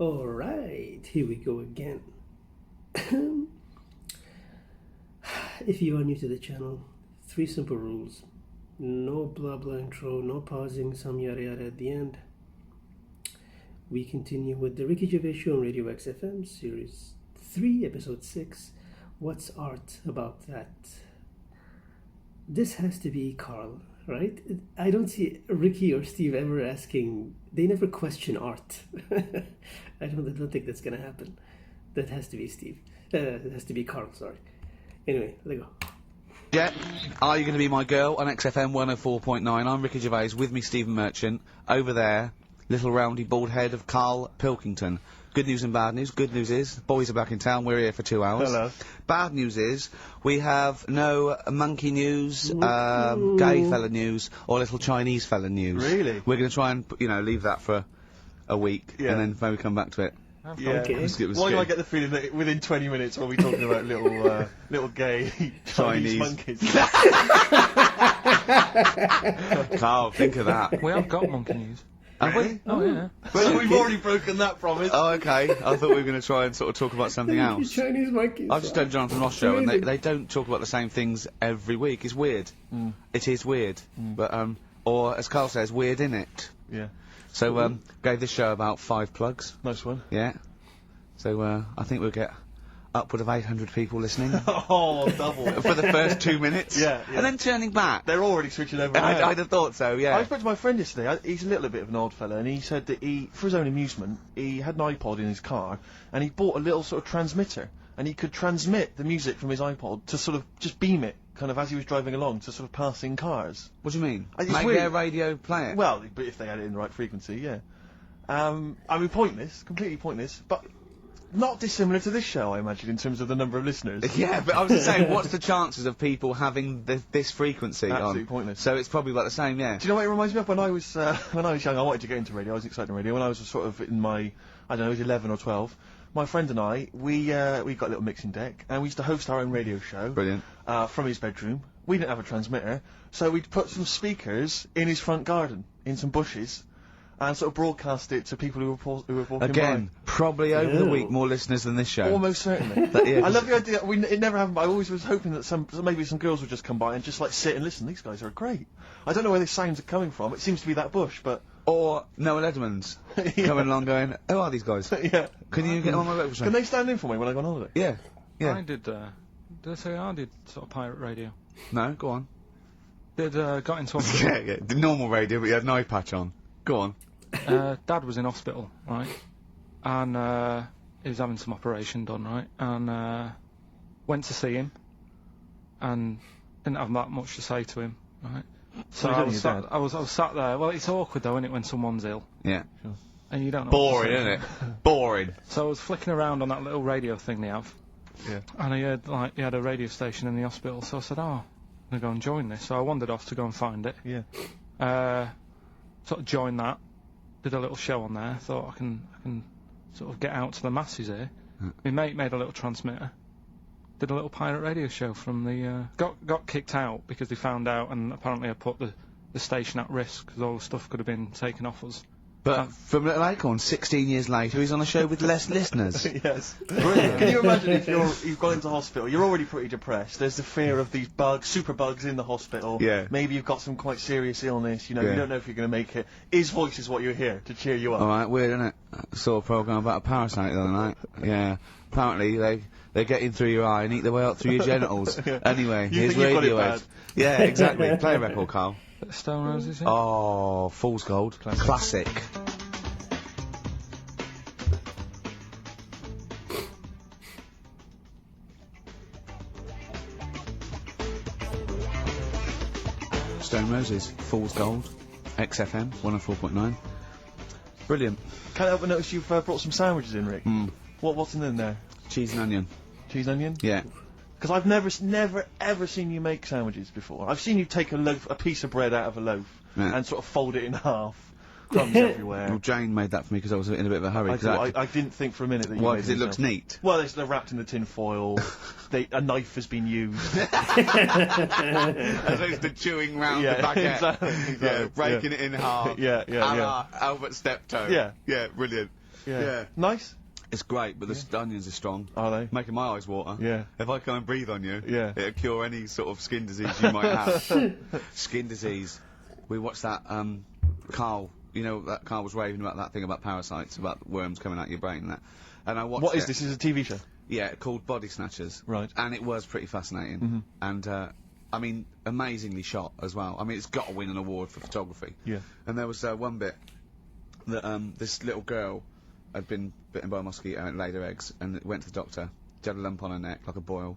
Alright, here we go again. If you are new to the channel, 3 simple rules. No blah blah intro, no pausing, some yada yada at the end. We continue with the Ricky Gervais Show on Radio XFM, Series 3, Episode 6. What's art about that? This has to be Karl, right? I don't see Ricky or Steve ever asking. They never question art. I don't think that's gonna happen. That has to be Steve. It has to be Karl. Sorry. Anyway, there you go. Yeah, are you going to be my girl on XFM 104.9? I'm Ricky Gervais, with me Stephen Merchant. Over there, little roundy bald head of Karlpilkington. Good news and bad news. Good news is, boys are back in town, we're here for 2 hours. Hello. Bad news is, we have no monkey news, gay fella news, or little Chinese fella news. Really? We're going to try and, leave that for a week, and then maybe come back to it. Yeah. Okay. Why do I get the feeling that within 20 minutes we'll be talking about little gay Chinese monkeys? Karl, think of that. We have got monkey news. Have we? Oh, yeah. Well, we've already broken that promise. Oh, okay. I thought we were going to try and sort of talk about something else. Chinese monkeys. I've just done Jonathan Ross show, and they don't talk about the same things every week. It's weird. It is weird. But, or, as Karl says, weird innit? Yeah. So, gave this show about 5 plugs. Nice one. Yeah. So, I think we'll get upward of 800 people listening. Oh, double. For the first 2 minutes. Yeah. And then turning back. They're already switching over. I'd have thought so, yeah. I spoke to my friend yesterday. He's a little bit of an odd fella, and he said that for his own amusement, he had an iPod in his car, and he bought a little sort of transmitter, and he could transmit the music from his iPod to sort of just beam it, kind of as he was driving along, to sort of passing cars. What do you mean? It's Make weird. their radio play it? Well, but if they had it in the right frequency, yeah. I mean, pointless, completely pointless, but not dissimilar to this show, I imagine, in terms of the number of listeners. Yeah, but I was just saying, what's the chances of people having this frequency Absolutely on? pointless. So it's probably about the same, yeah. Do you know what it reminds me of? When I was young, I wanted to get into radio. I was excited in radio. When I was sort of in my, I don't know, I was 11 or 12. My friend and I, we got a little mixing deck, and we used to host our own radio show. Brilliant. From his bedroom. We didn't have a transmitter, so we'd put some speakers in his front garden, in some bushes, and sort of broadcast it to people who were walking Again, by. probably over the week more listeners than this show. Almost certainly. Yeah. I love the idea. It never happened, but I always was hoping that maybe some girls would just come by and just like sit and listen. These guys are great. I don't know where these sounds are coming from. It seems to be that bush, but. Or Noel Edmonds coming along going, who are these guys? Yeah. Can you get on my breakfast show? Can they stand in for me when I go on holiday? Yeah. Yeah. I did I say I did sort of pirate radio? No, go on. Got into Yeah, the normal radio, but you had an eye patch on. Go on. Dad was in hospital, right? And he was having some operation done, right? And went to see him, and didn't have that much to say to him, right? So I was sat there. Well, it's awkward though, isn't it, when someone's ill? Yeah. Sure. And you don't know. Boring, isn't it? Boring. So I was flicking around on that little radio thing they have. Yeah. And he had a radio station in the hospital, so I said, oh, I'm gonna go and join this. So I wandered off to go and find it. Yeah. Sort of joined that, did a little show on there, thought I can sort of get out to the masses here. My mate made a little transmitter, did a little pirate radio show from the, got kicked out because they found out, and apparently I put the station at risk, because all the stuff could have been taken off us. But from Little Acorn, 16 years later, he's on a show with less listeners. Yes. Brilliant. Can you imagine if you've gone into hospital, you're already pretty depressed, there's the fear of these super bugs in the hospital. Yeah. Maybe you've got some quite serious illness, you don't know if you're going to make it. His voice is what you hear to cheer you up. Alright, weird, isn't it? I saw a programme about a parasite the other night. Yeah. Apparently, they get in through your eye and eat their way up through your genitals. Anyway, here's Radiohead. Yeah, exactly. Play a record, Karl. Stone Roses, yeah? Oh, Fool's Gold. Classic. Stone Roses, Fool's Gold, XFM, 104.9. Brilliant. Can't help but notice you've brought some sandwiches in, Rick. What's in there? Cheese and onion. Cheese and onion? Yeah. Because I've never ever seen you make sandwiches before. I've seen you take a piece of bread out of a loaf and sort of fold it in half. Crumbs everywhere. Well, Jane made that for me because I was in a bit of a hurry. I didn't think for a minute that you Why? made Because it looks neat. Well, they're wrapped in the tin foil. A knife has been used. As opposed to chewing round the baguette. Exactly. Yeah, breaking it in half. Yeah. Albert Steptoe. Yeah. Yeah, brilliant. Yeah. Nice? It's great, but the onions are strong. Are they? Making my eyes water. Yeah. If I come and breathe on you, Yeah. it'll cure any sort of skin disease you might have. Skin disease. We watched that, Carl, you know, that Carl was raving about that thing about parasites, about worms coming out your brain and that. And I watched What is this? Is it a TV show? Yeah, called Body Snatchers. Right. And it was pretty fascinating. And, I mean, amazingly shot as well. I mean, it's got to win an award for photography. Yeah. And there was one bit that this little girl had been bitten by a mosquito and laid her eggs, and it went to the doctor. She had a lump on her neck, like a boil.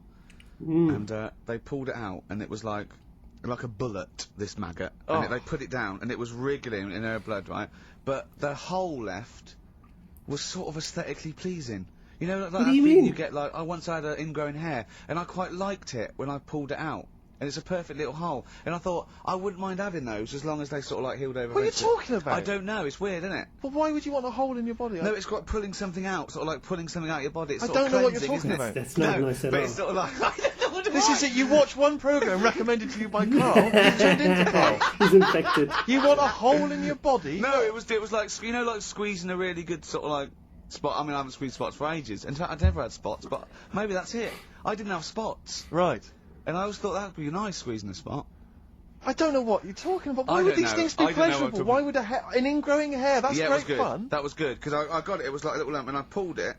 And they pulled it out, and it was like a bullet, this maggot. And they put it down, and it was wriggling in her blood, right? But the hole left was sort of aesthetically pleasing. You know, like what do you mean? You get like, I once had ingrown hair, and I quite liked it when I pulled it out. And it's a perfect little hole. And I thought, I wouldn't mind having those as long as they sort of like healed over. What are you talking about? I don't know, it's weird, isn't it? But why would you want a hole in your body? No, it's got pulling something out, sort of like pulling something out of your body. It's I sort don't of know what you're cleansing, talking isn't about. it? That's not nice at but all. it's sort of like, I don't know what This is it. You watch one programme recommended to you by Carl, you turned into Carl. He's infected. You want a hole in your body? No, it was like, you know, like squeezing a really good sort of like spot. I mean, I haven't squeezed spots for ages. In fact, I've never had spots, but maybe that's it. I didn't have spots. Right. And I always thought that would be nice, squeezing a spot. I don't know what you're talking about. I Why would don't these know. things I be don't know what I'm pleasurable? talking Why would an ingrowing hair? That's Yeah, it was great good. fun. That was good, because I got it, it was like a little lump, and I pulled it,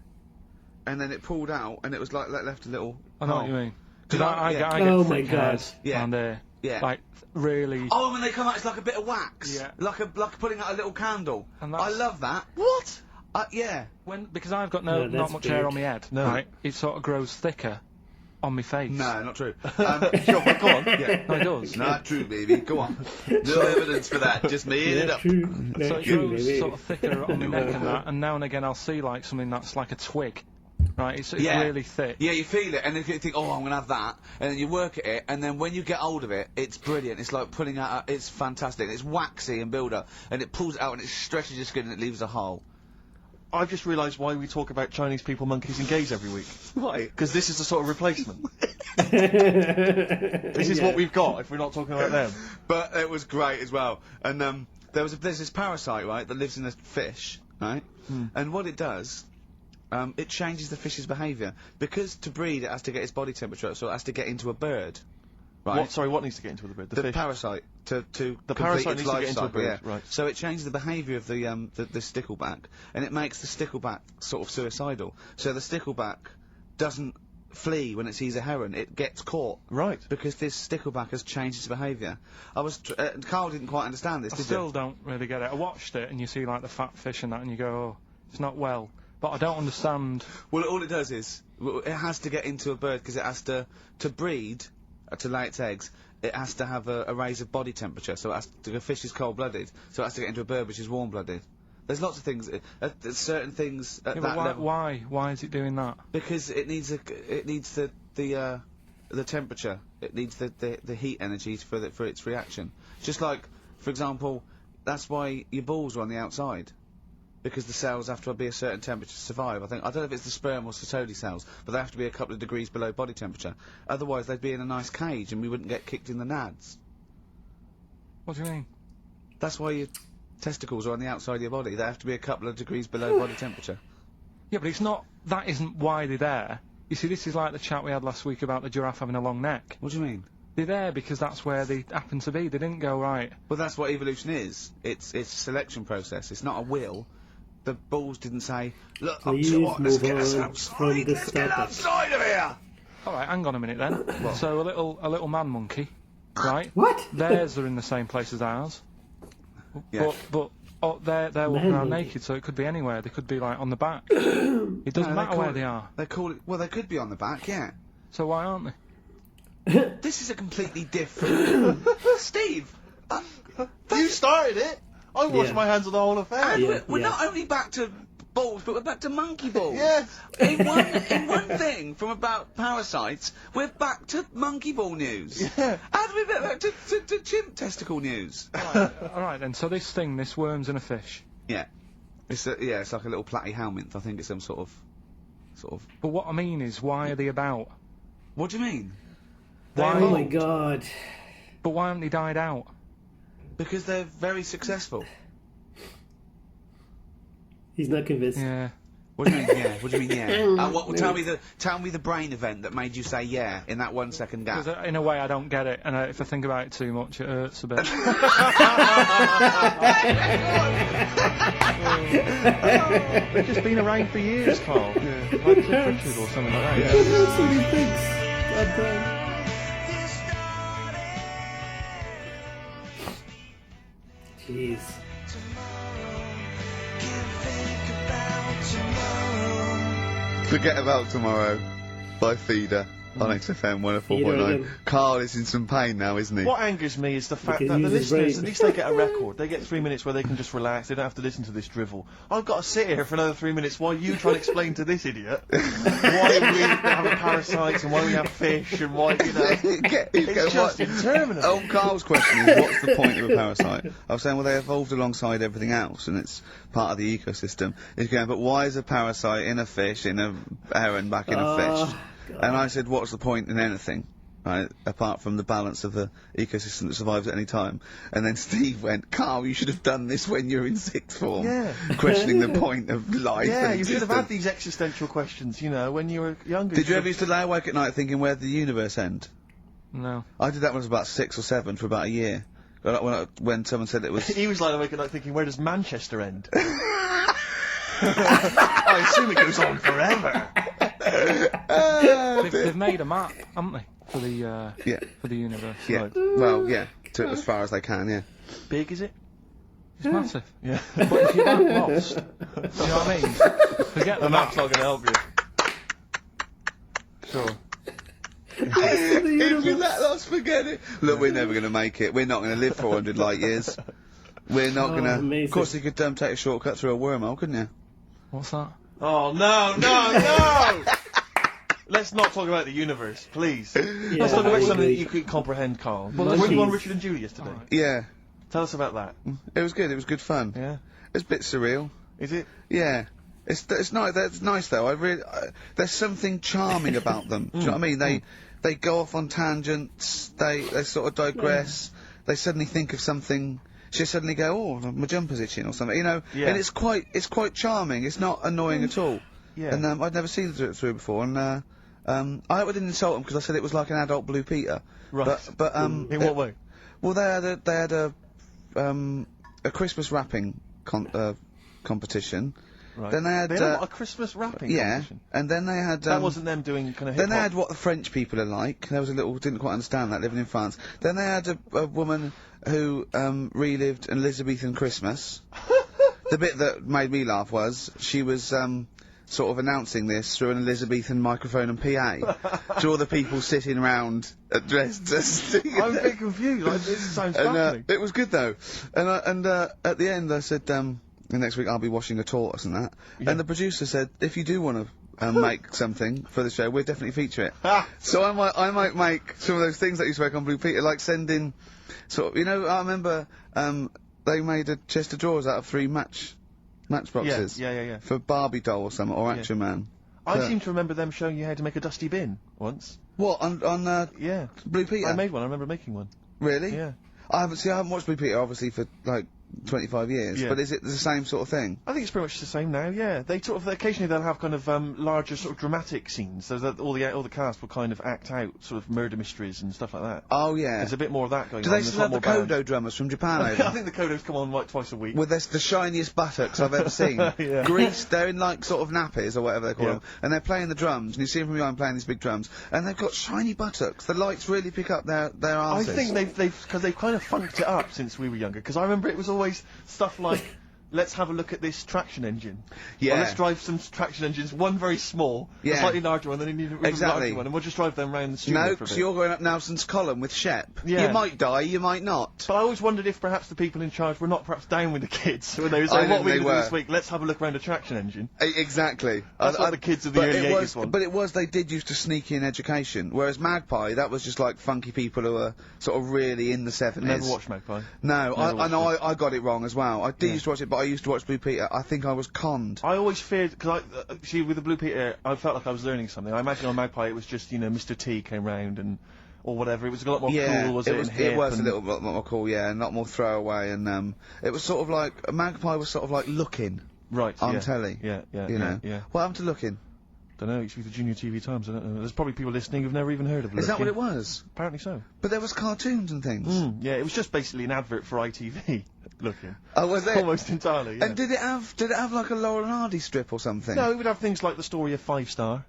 and then it pulled out, and it was like, left a little I know hole. what you mean. Did Because I- I yeah. get Oh thick my God. hairs Yeah. down there. Yeah. Like, really... Oh, when they come out, it's like a bit of wax. Yeah. Like putting out a little candle. And I that's- love that. What? Yeah. Because I've got No, not that's much hair big. on my head, No. right? It sort of grows thicker on my face. No, not true. Sure, but go on. Yeah. No, it does. Not true, baby. Go on. No evidence for that. Just made it Yeah, up. true. So No, it true, grows baby. sort of thicker on my neck and that, and now and again I'll see like something that's like a twig, right? It's Yeah. really thick. Yeah, you feel it, and then you think, oh, I'm going to have that, and then you work at it, and then when you get hold of it, it's brilliant. It's like pulling out, it's fantastic. It's waxy and build up, and it pulls it out, and it stretches your skin, and it leaves a hole. I've just realised why we talk about Chinese people, monkeys and gays every week. Why? Because this is the sort of replacement. This is what we've got if we're not talking about them. But it was great as well. And there's this parasite, right, that lives in a fish, right? And what it does, it changes the fish's behaviour. Because to breed, it has to get its body temperature up, so it has to get into a bird. Right? What needs to get into the bird? The fish? Parasite to The complete parasite its needs to life get into a cycle, bird, yeah. right. So it changes the behaviour of the stickleback, and it makes the stickleback sort of suicidal. So the stickleback doesn't flee when it sees a heron; it gets caught. Right. Because this stickleback has changed its behaviour. Carl didn't quite understand this, I did still you? don't really get it. I watched it and you see like the fat fish and that, and you go, oh, it's not well. But I don't understand. Well, all it does is it has to get into a bird because it has to breed, to lay its eggs. It has to have a raise of body temperature, so the fish is cold-blooded, so it has to get into a bird which is warm-blooded. There's lots of things, there's certain things at Yeah, that but level. why is it doing that? Because it needs the temperature, it needs the heat energy for its reaction. Just like, for example, that's why your balls are on the outside. Because the cells have to be a certain temperature to survive. I don't know if it's the sperm or Sertoli cells, but they have to be a couple of degrees below body temperature. Otherwise, they'd be in a nice cage and we wouldn't get kicked in the nads. What do you mean? That's why your testicles are on the outside of your body. They have to be a couple of degrees below body temperature. Yeah, but it's not. That isn't why they're there. You see, this is like the chat we had last week about the giraffe having a long neck. What do you mean? They're there because that's where they happen to be. They didn't go right. Well, that's what evolution is. It's a selection process. It's not a will. The balls didn't say, look, Please let's move get on us from outside, the let's get topic. outside of here! All right, hang on a minute then. So a little man monkey, right? What? Theirs are in the same place as ours. Yeah. But they're walking Man around monkey. naked, so it could be anywhere. They could be like on the back. It doesn't No, matter where they are. They call it, well, they could be on the back, yeah. So why aren't they? This is a completely different... Steve! You started it! I washed Yeah. my hands of the whole affair. And Yeah, we're yeah. not only back to balls, but we're back to monkey balls. Yes. In one thing from about parasites, we're back to monkey ball news. Yeah. How do we get back to chimp testicle news? All right then. So this worm's in a fish. Yeah. It's like a little platyhelminth. I think it's some sort of... But what I mean is, why are they about? What do you mean? Why? Oh my God. But why haven't they died out? Because they're very successful. He's not convinced. Yeah. What do you mean, yeah? What do you mean, yeah? Tell me the brain event that made you say yeah in that 1 second gap. Because in a way I don't get it, and if I think about it too much, it hurts a bit. They've just been around for years, Carl. Yeah. Like Cliff Richard or something like that. Yeah, that's what he thinks. God damn. Jeez. Forget About Tomorrow by Feeder on XFM 104.9. Carl is in some pain now, isn't he? What angers me is the fact that the listeners, at least they get a record. They get 3 minutes where they can just relax. They don't have to listen to this drivel. I've got to sit here for another 3 minutes while you try and explain to this idiot why we have parasites and why we have fish and why, you know... it's just interminable. Oh, Carl's question is, what's the point of a parasite? I was saying, well, they evolved alongside everything else, and it's part of the ecosystem. He's going, but why is a parasite in a fish, in a heron, back in a fish? God. And I said, what's the point in anything, right, apart from the balance of the ecosystem that survives at any time? And then Steve went, Carl, you should have done this when you were in sixth form. Yeah. Questioning the point of life. Yeah, and you should have had these existential questions, you know, when you were younger. Did you ever used to lay awake at night thinking, where'd the universe end? No. I did that when I was about 6 or 7 for about a year. When someone said it was... He was lying awake at night thinking, where does Manchester end? I assume it goes on forever. They've made a map, haven't they, for the universe? Yeah. Right. Well, yeah, to as far as they can. Yeah. Big is it? It's massive. Yeah. But if you're that lost, you know what I mean? Forget the map. map's not going to help you. Sure. If you're that lost, forget it. Look, we're never going to make it. We're not going to live 400 light years. We're not going to. Amazing. Of course, you could take a shortcut through a wormhole, couldn't you? What's that? Oh, no! Let's not talk about the universe, please. Yeah, Let's talk about something that agree. you could comprehend, Carl. Monkeys. Were you on Richard and Julie yesterday? Alright. Yeah. Tell us about that. It was good. It was good fun. Yeah? It's a bit surreal. Is it? Yeah. It's nice. That's nice though. There's something charming about them. Do you know what I mean? They go off on tangents. They sort of digress. They suddenly think of something. She suddenly go, oh, my jumper's itching or something, you know. Yeah. And it's quite charming. It's not annoying at all. Yeah. And I'd never seen them do it through before. And I hope I didn't insult them because I said it was like an adult Blue Peter. Right. But in what way? Well, they had a Christmas wrapping competition. Right. Then they had a Christmas wrapping competition. And then they had that wasn't them doing kind of hip-hop. then they had what the French people are like. There was a little didn't quite understand that living in France. Then they had a woman who relived an Elizabethan Christmas. The bit that made me laugh was she was sort of announcing this through an Elizabethan microphone and PA to all the people sitting around dressed as. I'm a bit confused. Like, this sounds fascinating. It was good though. And at the end I said. And next week I'll be washing a tortoise and that. Yeah. And the producer said, if you do want to make something for the show, we'll definitely feature it. So I might make some of those things that you spoke on Blue Peter, like sending sort of, you know, I remember they made a chest of drawers out of 3 matchboxes. Yeah. For Barbie doll or something, or Action Man. I seem to remember them showing you how to make a dusty bin once. What, on Yeah. Blue Peter? I made one. I remember making one. Really? Yeah. I haven't watched Blue Peter obviously for like 25 years, Yeah. but is it the same sort of thing? I think it's pretty much the same now. Yeah, they sort of occasionally they'll have kind of larger sort of dramatic scenes, so that all the cast will kind of act out sort of murder mysteries and stuff like that. Oh yeah. There's a bit more of that going Do on. they still have the Kodo drummers from Japan over? I think the Kodos come on like twice a week. With the shiniest buttocks I've ever seen. Yeah. Greased, they're in like sort of nappies or whatever they call Yeah. them, and they're playing the drums, and you see them from behind playing these big drums, and they've got shiny buttocks. The lights really pick up their arses. I think they've kind of funked it up since we were younger, because I remember it was always stuff like, let's have a look at this traction engine. Yeah. Or let's drive some traction engines, one very small, a Yeah. slightly larger one, then you need a really Exactly. larger one, and we'll just drive them around the studio No, for a because bit. you're going up Nelson's column with Shep. Yeah. You might die, you might not. But I always wondered if perhaps the people in charge were not perhaps down with the kids when they were I saying, what think are we they going to do were. this week? Let's have a look around a traction engine. Exactly. That's what the kids of the but early it 80s was, want. But it was, they did used to sneak in education, whereas Magpie, that was just like funky people who were sort of really in the 70s. Never watched Magpie. No, Never I know watched I got it wrong as well. I did Yeah. used to watch it, but I used to watch Blue Peter. I think I was conned. I always feared, because see, with the Blue Peter, I felt like I was learning something. I imagine on Magpie it was just, you know, Mr. T came round and, or whatever. It was a lot more cool, was it? it was, and hip it was a and- little bit more cool, yeah, and a lot more throwaway, and it was sort of like, Magpie was sort of like looking. Right. on telly. Yeah. You know. Yeah. What happened to Looking? Don't know. It used to be the Junior TV Times. I don't know. There's probably people listening who've never even heard of Looking. Is that what it was? Apparently so. But there was cartoons and things. Yeah, it was just basically an advert for ITV. Looking. Oh, was it? Almost entirely. Yeah. And did it have like a Laurel and Hardy strip or something? No, it would have things like the story of 5 Star.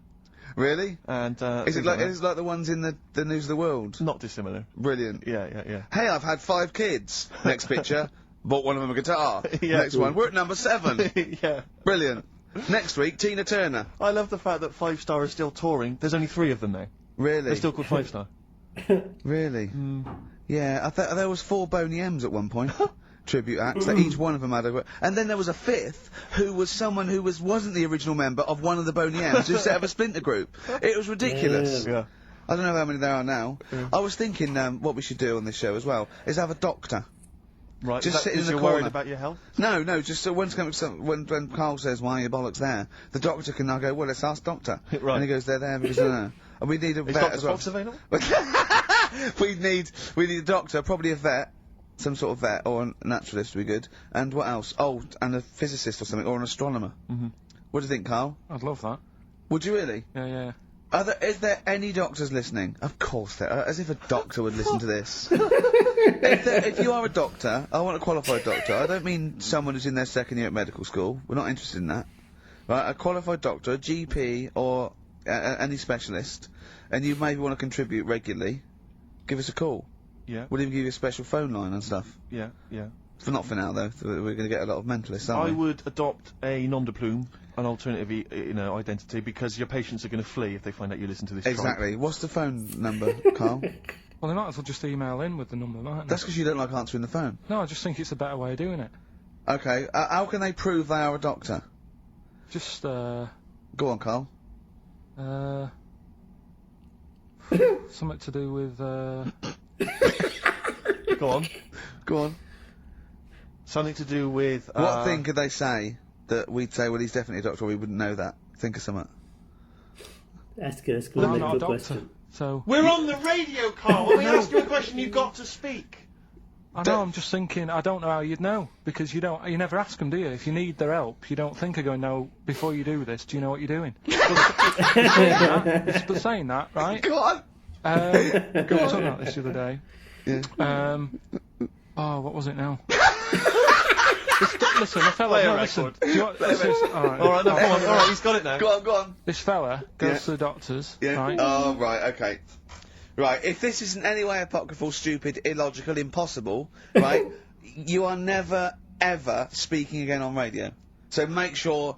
Really? And Is it like the ones in the News of the World? Not dissimilar. Brilliant. Yeah. Hey, I've had 5 kids. Next picture, bought one of them a guitar. Yeah. Next one, we're at number 7. Yeah. Brilliant. Next week, Tina Turner. I love the fact that 5 Star is still touring. There's only 3 of them now. Really? They're still called 5 Star. Really? Yeah, I thought there was 4 Boney M's at one point. Tribute acts, that each one of them had a... And then there was a 5th, who was someone who wasn't the original member of one of the Boney M's, who set up a splinter group. It was ridiculous. Yeah. I don't know how many there are now. I was thinking, what we should do on this show as well, is have a doctor. Right, Just sit in the you're corner. worried about your health? No, just so when Carl says, why are your bollocks there, the doctor can now go, well, let's ask doctor. Right. And he goes, they're there because I don't know. And we need a Is vet Dr. as well. Fox available? we need a doctor, probably a vet, some sort of vet, or a naturalist would be good. And what else? Oh, and a physicist or something, or an astronomer. What do you think, Carl? I'd love that. Would you really? Yeah. Is there any doctors listening? Of course there are, as if a doctor would listen to this. If you are a doctor, I want a qualified doctor. I don't mean someone who's in their 2nd year at medical school. We're not interested in that. Right, a qualified doctor, a GP, or any specialist, and you maybe want to contribute regularly, give us a call. Yeah. We'll even give you a special phone line and stuff. Yeah. Not for now, though. We're going to get a lot of mentalists, aren't I we? would adopt a nom de plume, an alternative, identity, because your patients are going to flee if they find out you listen to this. Exactly. What's the phone number, Carl? Well, they might as well just email in with the number, mightn't they? That's because you don't like answering the phone. No, I just think it's a better way of doing it. Okay. How can they prove they are a doctor? Just, Go on, Carl. something to do with, Go on. Go on. Something to do with... What thing could they say that we'd say, well, he's definitely a doctor, or we wouldn't know that? Think of something. Ask a well, I'm not a good doctor, question. so... We're on the radio, Carl! When we ask you a question, you've got to speak! I know, I'm just thinking, I don't know how you'd know, because you never ask them, do you? If you need their help, you don't think of going, no, before you do this, do you know what you're doing? But saying that, right? Go on! We were talking about this the other day. Yeah. Oh, what was it now? Listen, a fella... Play a no, record. listen. Do you want, alright, Alright, no, come on, alright, he's got it now. Go on. This fella goes to the doctors, Yeah. right? Oh, right, okay. Right, if this is in any way apocryphal, stupid, illogical, impossible, right, you are never, ever speaking again on radio. So make sure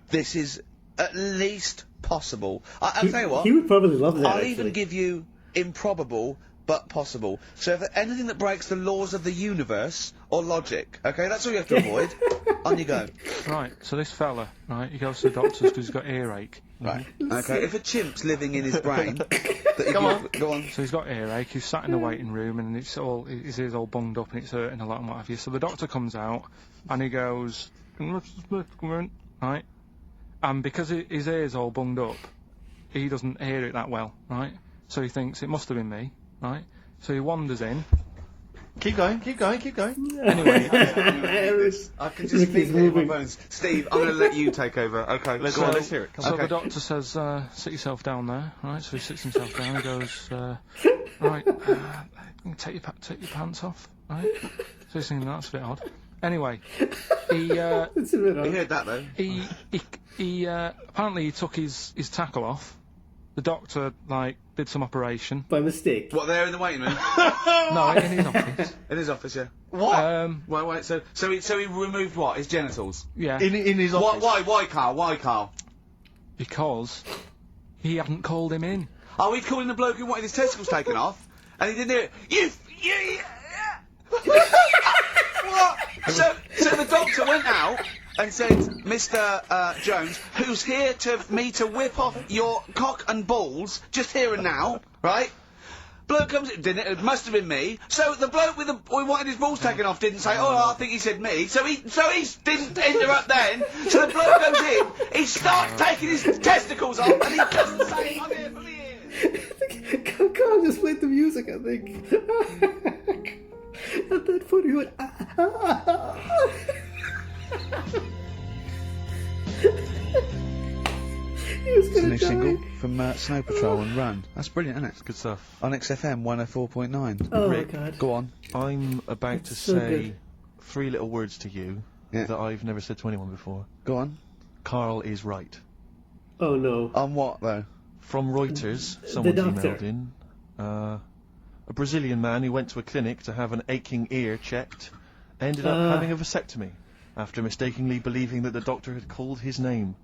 this is at least possible. I'll tell you what. He would probably love that, I'll actually. even give you improbable, but possible. So if anything that breaks the laws of the universe or logic, okay, that's all you have to avoid. On you go. Right, so this fella, right, he goes to the doctors because he's got earache. Right. Okay. If a chimp's living in his brain, go on. So he's got earache, he's sat in the waiting room and his ear's all bunged up and it's hurting a lot and what have you. So the doctor comes out and he goes, right, and because his ear's all bunged up, he doesn't hear it that well, right? So he thinks it must have been me, right? So he wanders in. Keep going. Anyway, I can just feel it in my bones. Steve, I'm going to let you take over. Okay, Let's hear it. Come so on. the doctor says, sit yourself down there, right? So he sits himself down and goes, right, take your pants off, right? So he's thinking, that's a bit odd. Anyway, he It's a bit odd. You heard that, though? he apparently he took his tackle off. The doctor, did some operation. By mistake. What, there in the waiting room? No, in his office. In his office, yeah. What? Wait, so he removed what? His genitals? Yeah. In his office? Why, Carl? Because he hadn't called him in. Oh, he'd called in the bloke who wanted his testicles taken off, and he didn't do it. What? So the doctor went out and said, Mr. Jones, who's here to whip off your cock and balls, just here and now, right? Bloke comes in, didn't it? It must have been me. So the bloke who wanted his balls taken off didn't say, oh, I think he said me. So he didn't interrupt then. So the bloke goes in, he starts taking his testicles off, and he doesn't say, I'm here for the ears. Carl just played the music, I think. And then for you went, was It's a gonna new die. single from Snow Patrol and Run. That's brilliant, isn't it? Good stuff. On XFM 104.9. Oh Rick, my god. Go on. I'm about It's to so say good. 3 little words to you Yeah. that I've never said to anyone before. Go on. Karl is right. Oh no. On what, though? From Reuters, someone's doctor. emailed in. A Brazilian man who went to a clinic to have an aching ear checked ended up having a vasectomy after mistakenly believing that the doctor had called his name.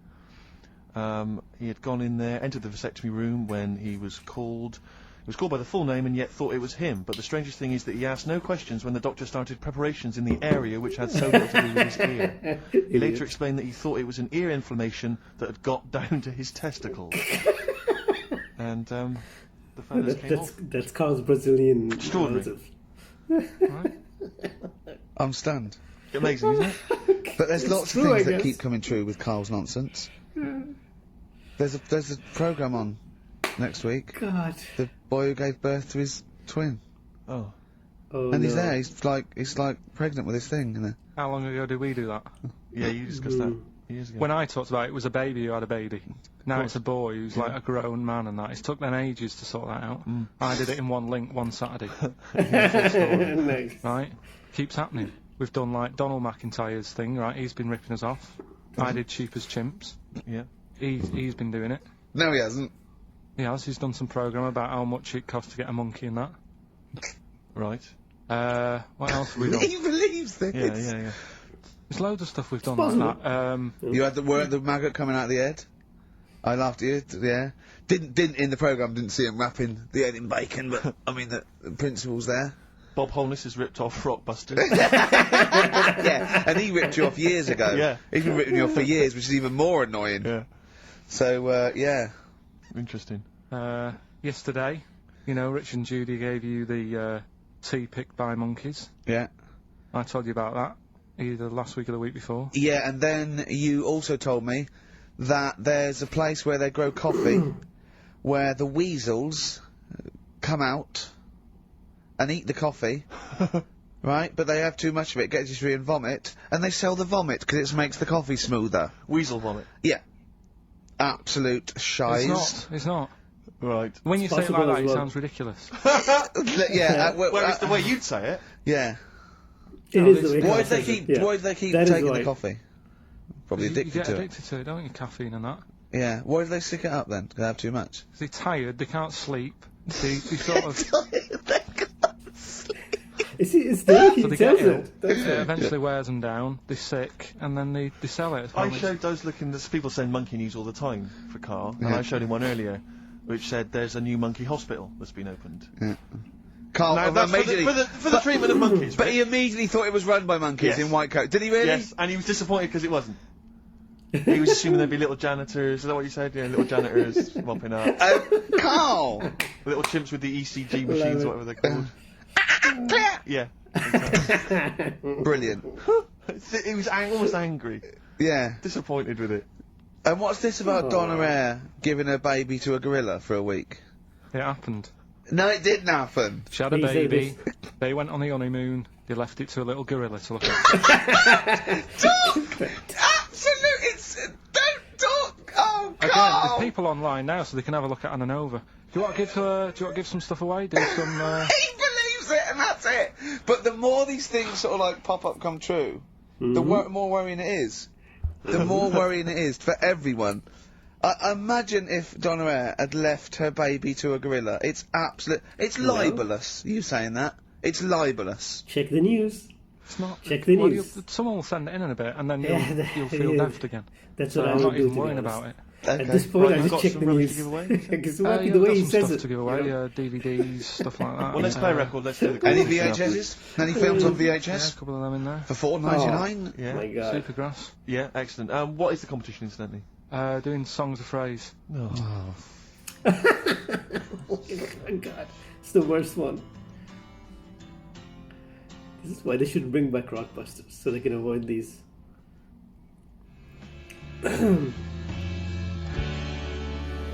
He had gone in there, entered the vasectomy room when he was called. He was called by the full name and yet thought it was him. But the strangest thing is that he asked no questions when the doctor started preparations in the area which had so little to do with his ear. He later explained that he thought it was an ear inflammation that had got down to his testicles. And the feathers came off. That's Carl's Brazilian Extraordinary. relative. I'm stunned. Amazing, isn't it? But there's It's lots true, of I things that guess. keep coming true with Carl's nonsense. There's a programme on next week. God. The boy who gave birth to his twin. Oh. Oh And no. he's there, he's like pregnant with his thing, you know. How long ago did we do that? Yeah, you discussed that years ago. When I talked about it, it was a baby who had a baby. Now course. it's a boy who's like a grown man and that. It's took them ages to sort that out. I did it in one link one Saturday. Nice. Right? Keeps happening. We've done like Donald McIntyre's thing, right? He's been ripping us off. I did Cheap as Chimps. Yeah. He's been doing it. No, he hasn't. He has. He's done some programme about how much it costs to get a monkey and that. Right. What else have we done? He believes this. Yeah. There's loads of stuff we've done possible. like that. You had the maggot coming out of the head. I laughed at you, yeah. Didn't in the programme, didn't see him wrapping the head in bacon, but I mean the principle's there. Bob Holness has ripped off Rockbuster. Yeah, and he ripped you off years ago. Yeah. He's been ripping you off for years, which is even more annoying. Yeah. So, yeah. Interesting. Yesterday, you know, Rich and Judy gave you the tea picked by monkeys. Yeah. I told you about that either last week or the week before. Yeah, and then you also told me that there's a place where they grow coffee where the weasels come out and eat the coffee, right? But they have too much of it, get dysentery and vomit, and they sell the vomit because it makes the coffee smoother. Weasel vomit. Yeah. Absolute shies. It's not. Right. When you say it possible like that, as it well. sounds ridiculous. Yeah. Where is the way you'd say it? Yeah. It No, is this- the way Why Carl do they says it, keep? yeah. Why do they keep That is taking right. the coffee? Probably You addicted get to addicted to it, don't you? Caffeine and that. it. Yeah. Why do they stick it up then? 'Cause they have too much. They're tired, they can't sleep. They sort of... It's there, he So they tells get ill, it. That's it it. eventually wears them down, they're sick, and then they sell it. I showed those looking. There's people send monkey news all the time for Carl, and Yeah. I showed him one earlier, which said there's a new monkey hospital that's been opened. Carl, Now, that's for the treatment of monkeys. But Rick. he immediately thought it was run by monkeys Yes. in white coat. Did he really? Yes, and he was disappointed because it wasn't. He was assuming there'd be little janitors. Is that what you said? Yeah, little janitors mopping up. Carl! Little chimps with the ECG machines, it. whatever they're called. Yeah. Brilliant. He was almost angry, Yeah. disappointed with it. And what's this about Donna Air giving her baby to a gorilla for a week? It happened. No, it didn't happen. She had a He said baby, this. they went on the honeymoon, they left it to a little gorilla to look at. Absolute, don't talk! Oh, Again, Carl! there's people online now, so they can have a look at Anna Nova. Do you want to give some stuff away? Do some... He believes it, and that's it. But the more these things sort of like pop up, come true, the more worrying it is. The more worrying it is for everyone. Imagine if Donna Air had left her baby to a gorilla. It's absolute. It's libelous. You saying that? It's libelous. Check the news. It's not... Check the well, news. someone will send it in a bit, and then Yeah, you'll feel yeah. daft again. That's So what I I'm would not do, even to be worrying honest. about it. Okay. At this point, Right, I you've just got check some the rubbish news. to give away? Because Yeah, the I've way got he some says stuff it. to give away, you know. DVDs, stuff like that. Well, let's play a record. Let's do the Any competition VHSs? Any films on Yeah, a VHS? couple of them in there. For $4.99? Yeah. My God. Supergrass. Yeah, excellent. What is the competition, incidentally? Doing songs of phrase. No. Oh my God, it's the worst one. This is why they should bring back Rockbusters, so they can avoid these.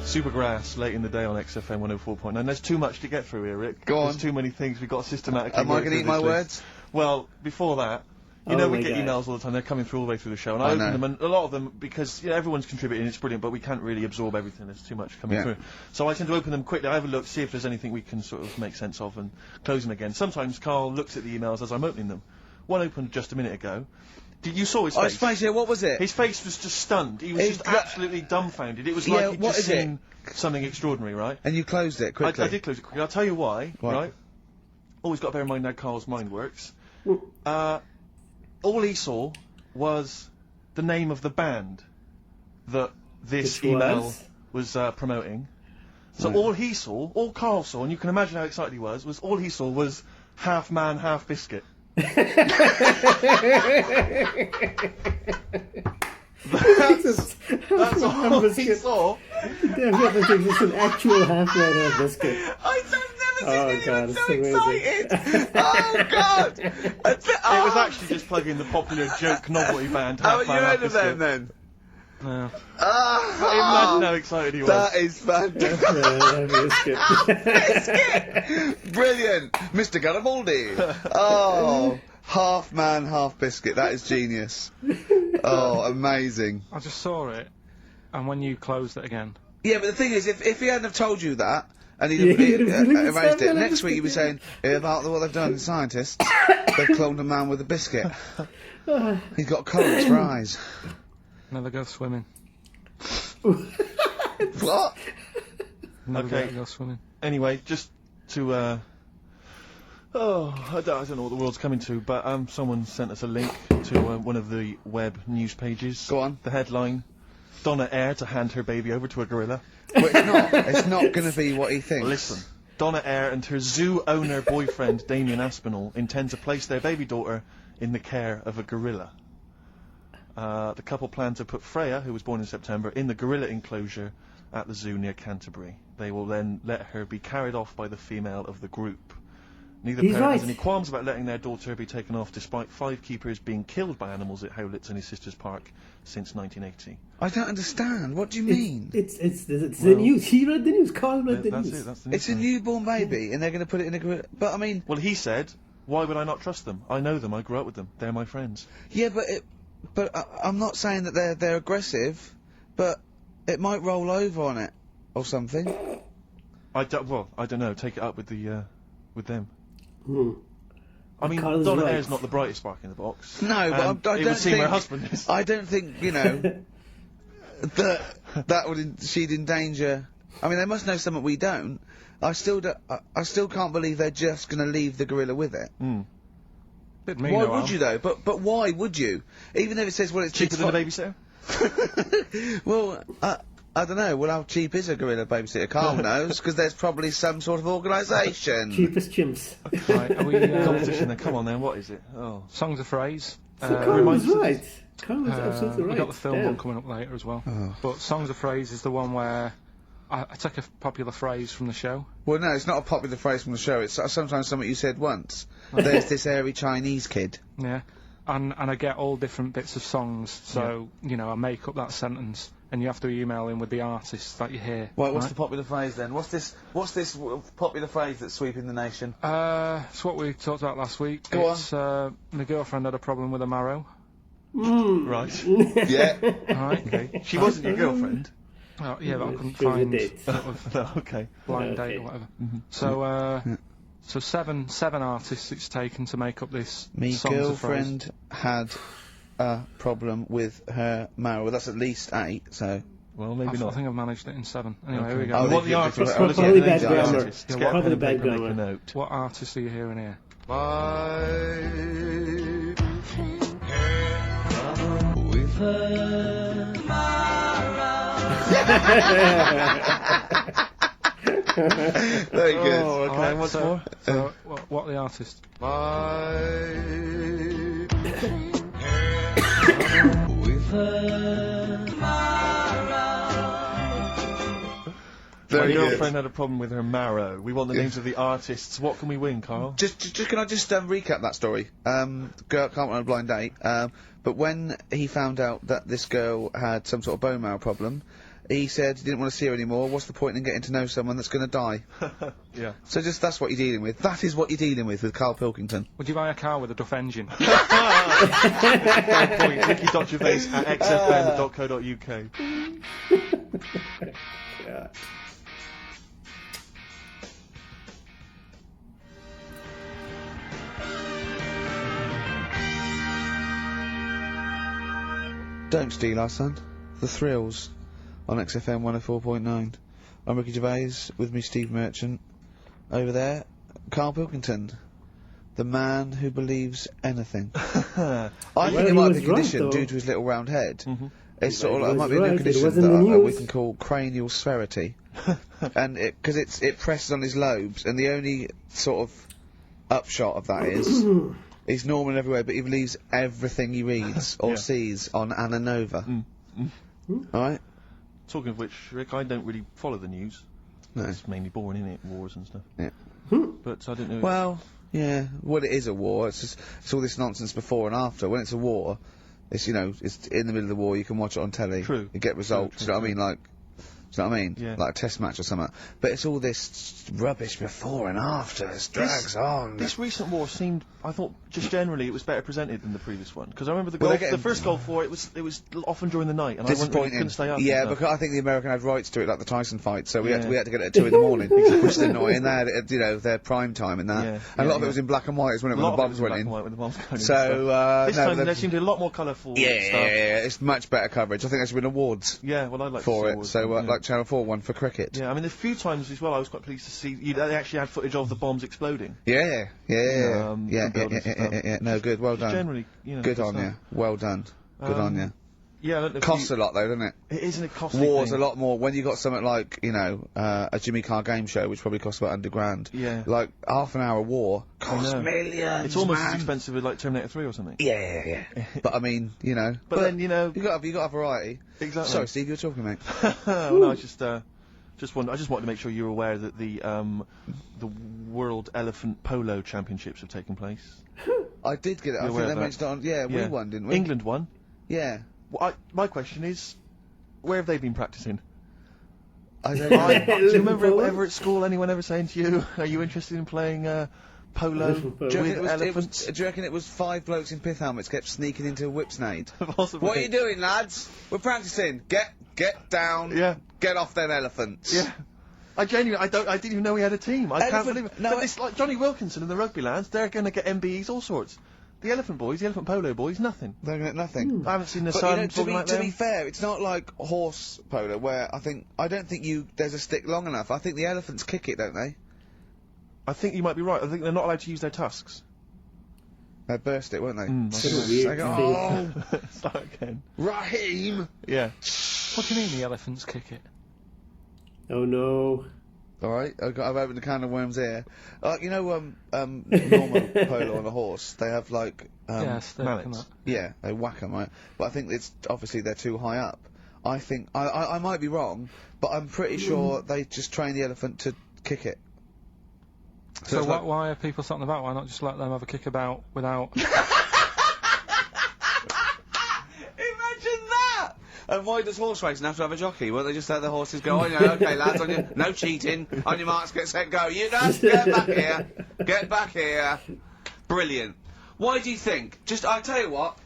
Supergrass, late in the day on XFM 104.9. There's too much to get through here, Rick. Go on. There's too many things. We've got to systematically Am I work going to through eat my this list. words? Well, before that, You know, Oh we my get God. emails all the time. They're coming through all the way through the show, and I I open know. them, and a lot of them, because everyone's contributing, it's brilliant, but we can't really absorb everything. There's too much coming Yeah. through. So I tend to open them quickly. I have a look, see if there's anything we can sort of make sense of, and close them again. Sometimes Carl looks at the emails as I'm opening them. One opened just a minute ago. You saw his Oh, face? his face, yeah, what was it? His face was just stunned. He was It's just that- absolutely dumbfounded. It was Yeah, like he'd what just is it? seen something extraordinary, right? And you closed it quickly. I did close it quickly. I'll tell you why, Why? right? Always got to bear in mind how Carl's mind works. All he saw was the name of the band that this Which email was? was promoting. So Right. all he saw, all Carl saw, and you can imagine how excited he was all he saw was half man, half biscuit. That's all he saw. Definitely thinks it's an actual half man half biscuit. I've never Oh, seen God, anyone it's so amazing. excited! Oh, God! It was actually just plugging the popular joke novelty band. Oh, Half you Man, Half heard of them Biscuit. then? Yeah. Ah, Imagine how excited he was. that is fantastic. Half biscuit. Brilliant! Mr. Garibaldi! Oh, half man, half biscuit. That is genius. Oh, amazing. I just saw it, and when you closed it again, Yeah, but the thing is, if he hadn't have told you that, and he'd Yeah, have you'd have believed it's erased half it, man, next half week you'd be saying, about what they've done, the scientists, they've cloned a man with a biscuit. He's got collars for eyes. never go swimming. What? Never Okay. go swimming. Anyway, just to I don't know what the world's coming to, but someone sent us a link to one of the web news pages. Go on. The headline: Donna Eyre to hand her baby over to a gorilla. Well, it's not. It's not going to be what he thinks. Listen, Donna Eyre and her zoo owner boyfriend Damien Aspinall intend to place their baby daughter in the care of a gorilla. The couple plan to put Freya, who was born in September, in the gorilla enclosure at the zoo near Canterbury. They will then let her be carried off by the female of the group. Neither He's parent has right. any qualms about letting their daughter be taken off, despite 5 keepers being killed by animals at Howlett's and his sister's park since 1980. I don't understand. What do you mean? It's the news. He read the news. Carl read the That's news. it. That's the It's a news. newborn baby, and they're going to put it in a gorilla. But I mean, Well, he said, "Why would I not trust them? I know them. I grew up with them. They're my friends." yeah, but I'm not saying that they're aggressive, but it might roll over on it or something. I don't know. Take it up with the with them. Hmm. I mean, Carl's Donna right. Eyre's not the brightest spark in the box. No, but And I it don't would seem think her husband is. I don't think that would she'd endanger. I mean, they must know something we don't. I still can't believe they're just going to leave the gorilla with it. Did me Why no would harm. you though? But why would you? Even if it says, well, it's Cheaper than a babysitter? Well, I don't know. Well, how cheap is a gorilla babysitter? Carl knows, because there's probably some sort of organisation. Cheapest chimps. Right, are we, Competition then. Come on then. What is it? Oh. songs of phrase. So Carl was reminds us- right. Carl was absolutely right. We've got the film Damn. one coming up later as well. Oh. But songs of phrase is the one where I take a popular phrase from the show. Well, no, it's not a popular phrase from the show. It's sometimes something you said once. There's this airy Chinese kid. Yeah. And I get all different bits of songs, so, you know, I make up that sentence, and you have to email in with the artist that you hear. Well, what's right? the popular phrase then? What's this popular phrase that's sweeping the nation? It's what we talked about last week. Go on. It's, my girlfriend had a problem with a marrow. Right. Yeah. Alright? Okay. She wasn't your girlfriend. Oh, yeah, but I couldn't She was a find date. sort of No, okay. blind Okay. date or whatever. So seven artists it's taken to make up this Me songs of phrase. girlfriend had a problem with her marrow. Well, that's at least 8, so... Well, I maybe not. think I've managed it in 7. Anyway, here we go. Oh, What they the give artist? different- Let's Probably get bad the grammar. artist. Yeah, Get a probably pen and bad paper, make a grammar. note. What artists are you hearing here? Very good. Oh, okay. Alright, What's so, more? So, what the artist? My Very good. girlfriend had a problem with her marrow. We want the names of the artists. What can we win, Carl? Just can I just recap that story? Girl can't run a blind date. But when he found out that this girl had some sort of bone marrow problem, he said he didn't want to see her anymore. What's the point in getting to know someone that's going to die? Yeah. So that's what you're dealing with. That is what you're dealing with Karl Pilkington. Would you buy a car with a Duff engine? Fair point. Ricky.gervais at xfm.co.uk. Yeah. Don't steal our son. The Thrills on XFM 104.9. I'm Ricky Gervais, with me Steve Merchant. Over there, Karl Pilkington, the man who believes anything. I think it might be conditioned due to his little round head. It's sort of like, it might be a new condition that we can call cranial sphericity. And because it presses on his lobes, and the only sort of upshot of that is he's normal everywhere, but he believes everything he reads or sees on Anna Nova. Alright? Talking of which, Rick, I don't really follow the news. No. It's mainly boring, isn't it? Wars and stuff. Yeah. But I don't know. Well, yeah. Well, it is a war. It's all this nonsense before and after. When it's a war, it's, you know, it's in the middle of the war. You can watch it on telly. True. You get results. True, you know what I mean? Like, do you know what I mean? Yeah. Like a test match or something. But it's all this rubbish before and after. It drags on. This recent war seemed, I thought, just generally it was better presented than the previous one. Because I remember Well, the first Gulf War, it was often during the night, and I couldn't stay up. Yeah, because I think the American had rights to it, like the Tyson fight, so we had to get it at 2 in the morning, which is annoying. They had it at, you know, their prime time in that. And a lot of it was in black and white, when the bombs went in. So, this time there seemed to be a lot more colourful stuff. Yeah, it's much better coverage. I think there should be awards. Yeah, well, I'd like for to see it. awards, So, yeah. like Channel 4 won for cricket. Yeah, I mean, a few times as well, I was quite pleased to see they actually had footage of the bombs exploding. Yeah. No, good. Well done. Generally, you know. Good on you. Well done. Good on you. Yeah, I don't know if Costs a lot though, doesn't it? It isn't a costly War's thing. a lot more. When you got something like, you know, a Jimmy Carr game show, which probably costs about £100. Yeah. Like half an hour war costs millions. It's almost as man. expensive as like Terminator 3 or something. Yeah. But I mean, you know. But then, you know, you got a variety. Exactly. Sorry, Steve, you were talking, mate. Well, no, I just wanted to make sure you were aware that the World Elephant Polo Championships have taken place. I did get it. I think they mentioned it on. Yeah, we won, didn't we? England won. Yeah. Well, my question is, where have they been practicing? I don't know. Do you remember ever at school anyone ever saying to you, "Are you interested in playing polo with elephants?" Do you reckon it was 5 blokes in pith helmets kept sneaking into Whipsnade? Possibly. What are you doing, lads? We're practicing. Get down. Yeah. Get off them elephants. Yeah. I didn't even know he had a team. I can't believe it. No, but it's like Johnny Wilkinson and the rugby lads, they're going to get MBEs, all sorts. The elephant polo boys, nothing. They're getting nothing. I haven't seen the But sun you know, talking like to them. be fair, it's not like horse polo where I don't think there's a stick long enough. I think the elephants kick it, don't they? I think you might be right. I think they're not allowed to use their tusks. They burst it, won't they? Weird. They go, Start again. Raheem! Yeah. What do you mean the elephants kick it? Oh no. Alright, I've opened a can of worms here. You know, normal polo on a horse, they have like, yes, mallets. Yeah, they whack them, right? But I think it's, obviously they're too high up. I think, I might be wrong, but I'm pretty sure they just train the elephant to kick it. So why are people something about? Why not just let them have a kick about without... Imagine that! And why does horse racing have to have a jockey? Won't they just let the horses go, oh, yeah, okay, lads, no cheating, on your marks, get set, go. You guys, get back here. Get back here. Brilliant. Why do you think? I'll tell you what.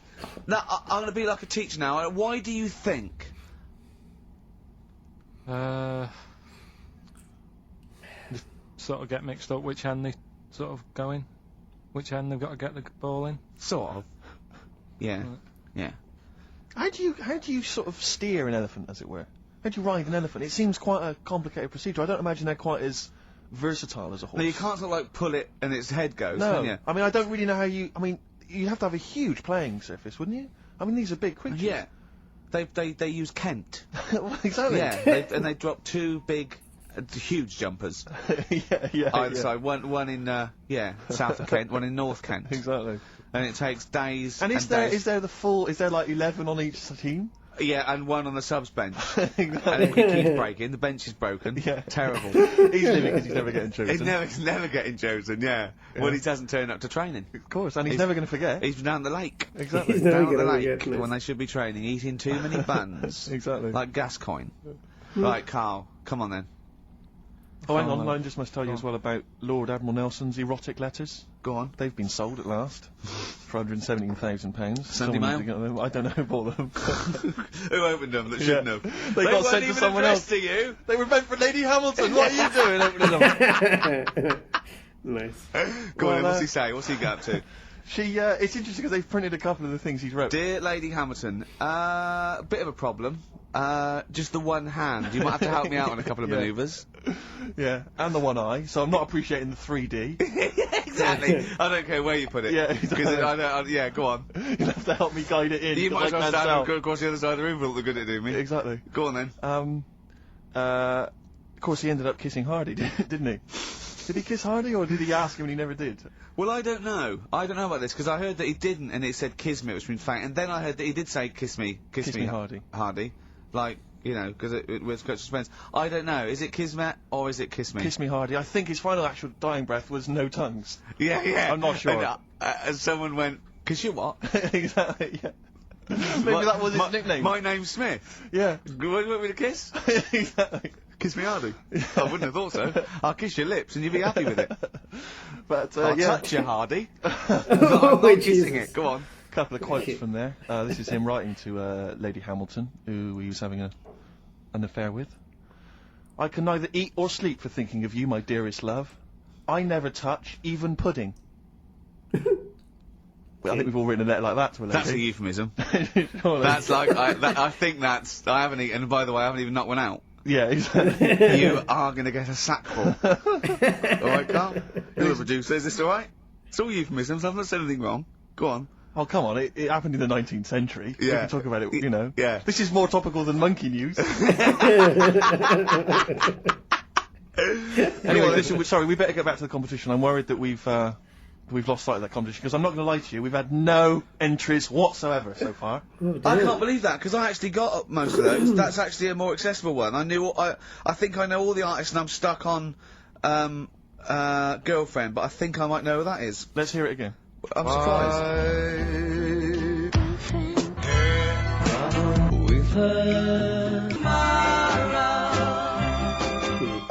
Now, I'm going to be like a teacher now. Why do you think? Just sort of get mixed up which end they sort of go in. Which end they've got to get the ball in. Sort of. Yeah. Right. Yeah. How do you sort of steer an elephant, as it were? How do you ride an elephant? It seems quite a complicated procedure. I don't imagine they're quite as versatile as a horse. No, you can't sort of like pull it and its head goes, No. can you? I mean, I don't really know how you... I mean, you'd have to have a huge playing surface, wouldn't you? I mean, these are big creatures. Yeah. They use Kent. Well, exactly. Yeah. And they drop 2 big, huge jumpers. yeah. Either side. One in, south of Kent, one in North Kent. Exactly. And it takes days. And is there like 11 on each team? Yeah, and one on the subs bench. Exactly. And it keeps breaking. The bench is broken. Yeah. Terrible. He's leaving because he's never getting chosen. He's never getting chosen, yeah. Well, he doesn't turn up to training. Of course, and he's never going to forget. He's down the lake. Exactly. He's never Down the gonna lake forget, when they should be training, eating too many buns. Exactly. Like Gascoigne. Right, Karl, come on then. Oh, hang on, I just must tell you as well about Lord Admiral Nelson's erotic letters. Go on. They've been sold at last for £117,000. Sunday mail? I don't know who bought them. Who opened them that shouldn't have? They got sent to someone else. To you. They were meant for Lady Hamilton. What are you doing opening them? Nice. Go on, Well, what's he say? What's he got up to? It's interesting because they've printed a couple of the things he's wrote. Dear Lady Hamilton, a bit of a problem. Just the one hand. You might have to help me out on a couple of manoeuvres. Yeah, and the one eye, so I'm not appreciating the 3D. Exactly. I don't care where you put it. Yeah, Because yeah, go on. You'll have to help me guide it in. You might as well can't stand tell. and go across the other side of the room for all the good it do me. Exactly. Go on then. Of course, he ended up kissing Hardy, didn't he? Did he kiss Hardy, or did he ask him and he never did? Well, I don't know. I don't know about this, because I heard that he didn't, and it said kiss me, which means fact, and then I heard that he did say kiss me, Hardy. Hardy. Like, you know, because it was quite suspense. I don't know. Is it kismet, or is it kiss me? Kiss me Hardy. I think his final actual dying breath was no tongues. Yeah, yeah. I'm not sure. And someone went, kiss you what? Exactly, yeah. Maybe that was his nickname. My name's Smith. Yeah. You want me to kiss? Exactly. Kiss me hardy. I wouldn't have thought so. I'll kiss your lips and you'll be happy with it. But, I'll yeah. touch you, Hardy. I'm Oh, not kissing Jesus. it. Go on. Couple of quotes from there. This is him writing to Lady Hamilton, who he was having an affair with. I can neither eat or sleep for thinking of you, my dearest love. I never touch even pudding. Well, I think we've all written a letter like that to a lady. That's a euphemism. Surely. That's like, I think that's, I haven't eaten, and by the way, I haven't even knocked one out. Yeah, exactly. You are going to get a sackful. Alright, Carl? You're the producer, is this alright? It's all euphemisms, I've not said anything wrong. Go on. Oh, come on, it happened in the 19th century. We Yeah. can talk about it, you know. Yeah. This is more topical than monkey news. Anyway, listen, sorry, we better get back to the competition. I'm worried that we've lost sight of that competition, because I'm not going to lie to you, we've had no entries whatsoever so far. Oh, I dear. can't believe that, because I actually got up most of those. That's actually a more accessible one. I think I know all the artists, and I'm stuck on, Girlfriend, but I think I might know who that is. Let's hear it again. I'm surprised.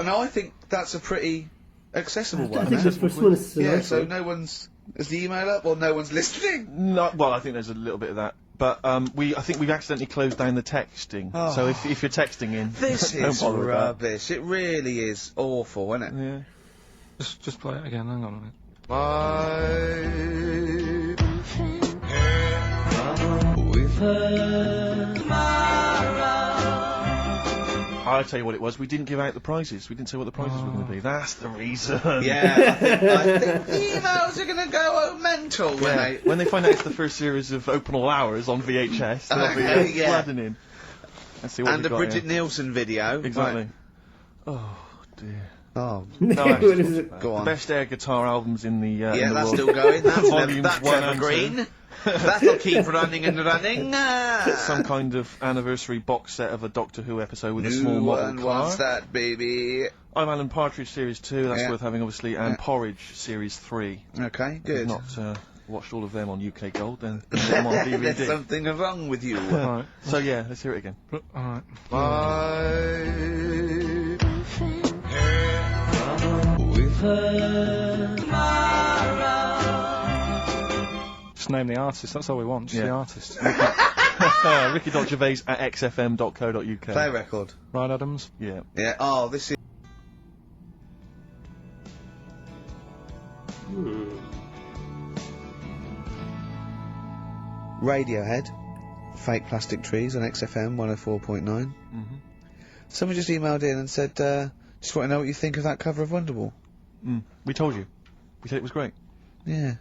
No, I think that's a pretty accessible I one. think eh? the first one is Yeah, nice so one. no one's... Is the email up, or no one's listening? No, well, I think there's a little bit of that. But I think we've accidentally closed down the texting. Oh. So if you're texting in, This don't is bother with that. rubbish. It really is awful, isn't it? Yeah. Just play it again, hang on a minute. I'll tell you what it was. We didn't give out the prizes. We didn't say what the prizes were going to be. That's the reason. Yeah, I think the emails are going to go mental when they... When they find out it's the first series of Open All Hours on VHS, they'll be yeah. flooding in. Let's see what And we've a got Bridget here. Nielsen video. Exactly. Right. Oh dear. Oh, What is it? go The on. best air guitar albums in the Yeah, in the that's world. still going. That's, Volumes that's 1 and evergreen. That'll keep running and running. Some kind of anniversary box set of a Doctor Who episode with a small New model one car. wants that, baby. I'm Alan Partridge Series 2, that's Yeah. worth having obviously, and Yeah. Porridge Series 3. Okay, If you've good. not watched all of them on UK Gold, then get them on There's DVD. something wrong with you. Right. So yeah, let's hear it again. Alright. Just name the artist, that's all we want, just Yeah. the artist. Ricky.gervais at xfm.co.uk. Play a record. Ryan Adams. Yeah. Yeah, oh, this is... Radiohead, Fake Plastic Trees on XFM 104.9. Mm-hmm. Someone just emailed in and said, just want to know what you think of that cover of Wonderwall. We told you. We said it was great. Yeah.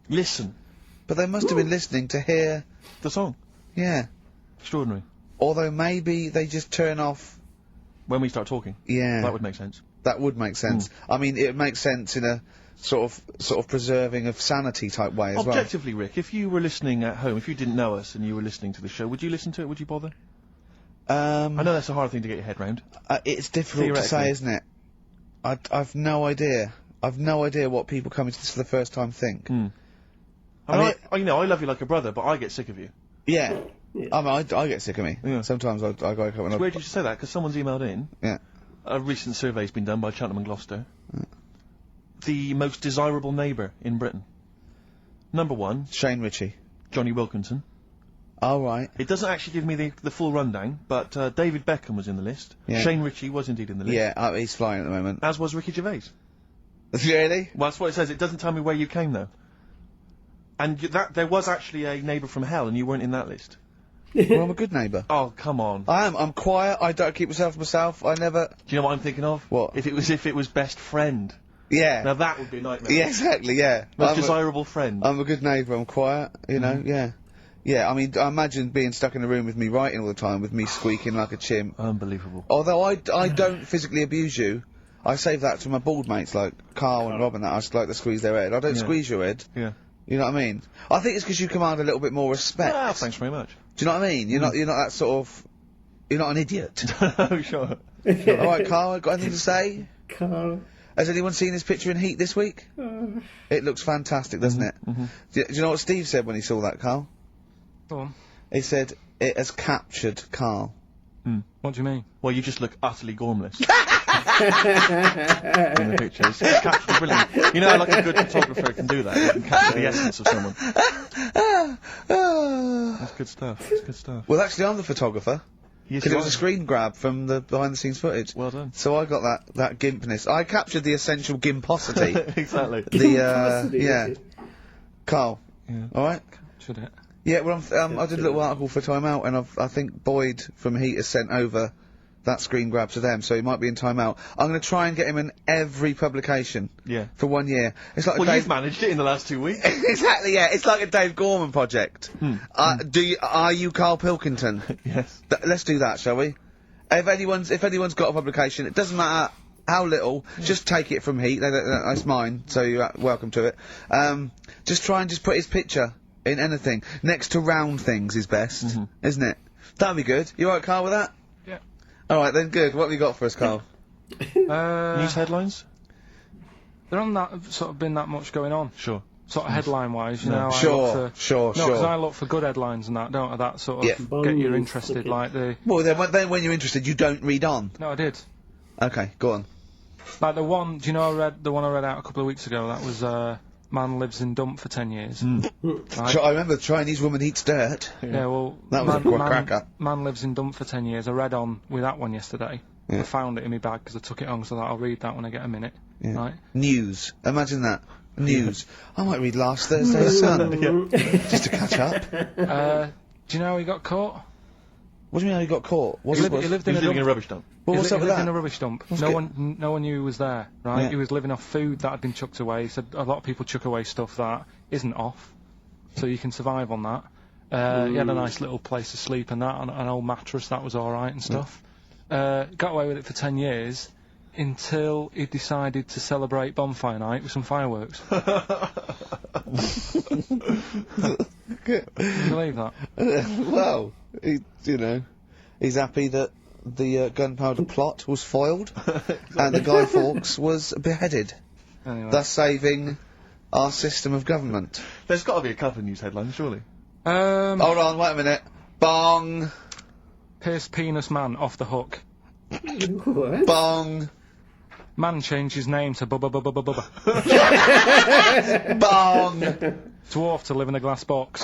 Listen. But they must have been listening to hear... The song. Yeah. Extraordinary. Although maybe they just turn off... When we start talking. Yeah. That would make sense. That would make sense. I mean, it would make sense in a sort of preserving of sanity type way as well. Objectively, Rick, if you were listening at home, if you didn't know us and you were listening to the show, would you listen to it? Would you bother? I know that's a hard thing to get your head round. It's difficult to say, isn't it? I've no idea. I've no idea what people coming to this for the first time think. I mean, I love you like a brother, but I get sick of you. Yeah. Yeah. I mean, I get sick of me. Yeah. Sometimes I go up and It's weird you should say that, because someone's emailed in. Yeah. A recent survey's been done by Cheltenham and Gloucester. The most desirable neighbour in Britain. Number 1, Shane Ritchie. Johnny Wilkinson. Oh, right. It doesn't actually give me the full rundown, but David Beckham was in the list. Yeah. Shane Ritchie was indeed in the list. Yeah, he's flying at the moment. As was Ricky Gervais. Really? Well, that's what it says. It doesn't tell me where you came, though. And there was actually a neighbour from hell, and you weren't in that list. Well, I'm a good neighbour. Oh, come on. I am. I'm quiet. I don't keep myself to myself. I never... Do you know what I'm thinking of? What? If it was best friend. Yeah. Now that would be a nightmare. Yeah, exactly, yeah. Most desirable friend. I'm a good neighbour. I'm quiet, you know, yeah. Yeah, I mean, I imagine being stuck in a room with me writing all the time, with me squeaking like a chimp. Unbelievable. Although I don't physically abuse you, I save that to my bald mates like Carl and Rob and that. I just like to squeeze their head. I don't squeeze your head. Yeah. You know what I mean? I think it's because you command a little bit more respect. Ah, thanks very much. Do you know what I mean? You're not that sort of... You're not an idiot. Oh, sure. Alright, Carl, got anything to say? Carl. Has anyone seen his picture in Heat this week? It looks fantastic, doesn't it? Do you know what Steve said when he saw that, Carl? Go on. He said, it has captured Carl. What do you mean? Well, you just look utterly gormless. in the pictures. It's captured brilliant. You know, like a good photographer can do that. They can capture the essence of someone. That's good stuff. That's good stuff. Well, actually, I'm the photographer. Yes, Because you it was are. a screen grab from the behind-the-scenes footage. Well done. So I got that gimpness. I captured the essential gimposity. Exactly. Yeah. Carl. Yeah. Alright? Should it? Yeah, well, I did a little article for Time Out, and I think Boyd from Heat has sent over that screen grab to them, so he might be in Time Out. I'm going to try and get him in every publication. Yeah. For 1 year. It's like Well, you've managed it in the last 2 weeks. Exactly, yeah. It's like a Dave Gorman project. Are you Karl Pilkington? Yes. Let's do that, shall we? If anyone's got a publication, it doesn't matter how little, just take it from Heat. That's mine, so you're welcome to it. Just try and just put his picture in anything. Next to round things is best, isn't it? That'd be good. You alright, Carl, with that? Yeah. Alright then, good. What have you got for us, Carl? News headlines? There hasn't sort of been that much going on. Sure. Sort of headline-wise, you know. Sure. No, because I look for good headlines and that, don't I? That sort of get you interested, like the... Well, then when you're interested, you don't read on. No, I did. Okay, go on. Like the one, do you know the one I read out a couple of weeks ago? That was, man lives in dump for 10 years. Right? I remember the Chinese woman eats dirt. Yeah, well... That was a cracker. Man lives in dump for 10 years. I read on with that one yesterday. Yeah. I found it in my bag because I took it on, so I thought I'll read that when I get a minute. Yeah. Right? News. Imagine that. News. I might read last Thursday's Sun. Just to catch up. Do you know how he got caught? What do you mean how he got caught? He lived in a rubbish dump. Well, what's he up with lived that? in a rubbish dump. No one knew he was there, right? Yeah. He was living off food that had been chucked away. He said a lot of people chuck away stuff that isn't off, so you can survive on that. He had a nice little place to sleep and that, on an old mattress, that was alright and stuff. Got away with it for 10 years, until he decided to celebrate bonfire night with some fireworks. Can you believe that? Well, he's happy that the gunpowder plot was foiled and the Guy Fawkes was beheaded, Anyway. thus saving our system of government. There's got to be a couple of news headlines, surely. Hold on, wait a minute. Bong! Pierce penis man off the hook. What? Bong! Man changed his name to Bubba Bubba Bubba Bubba. Bong! Dwarf to live in a glass box.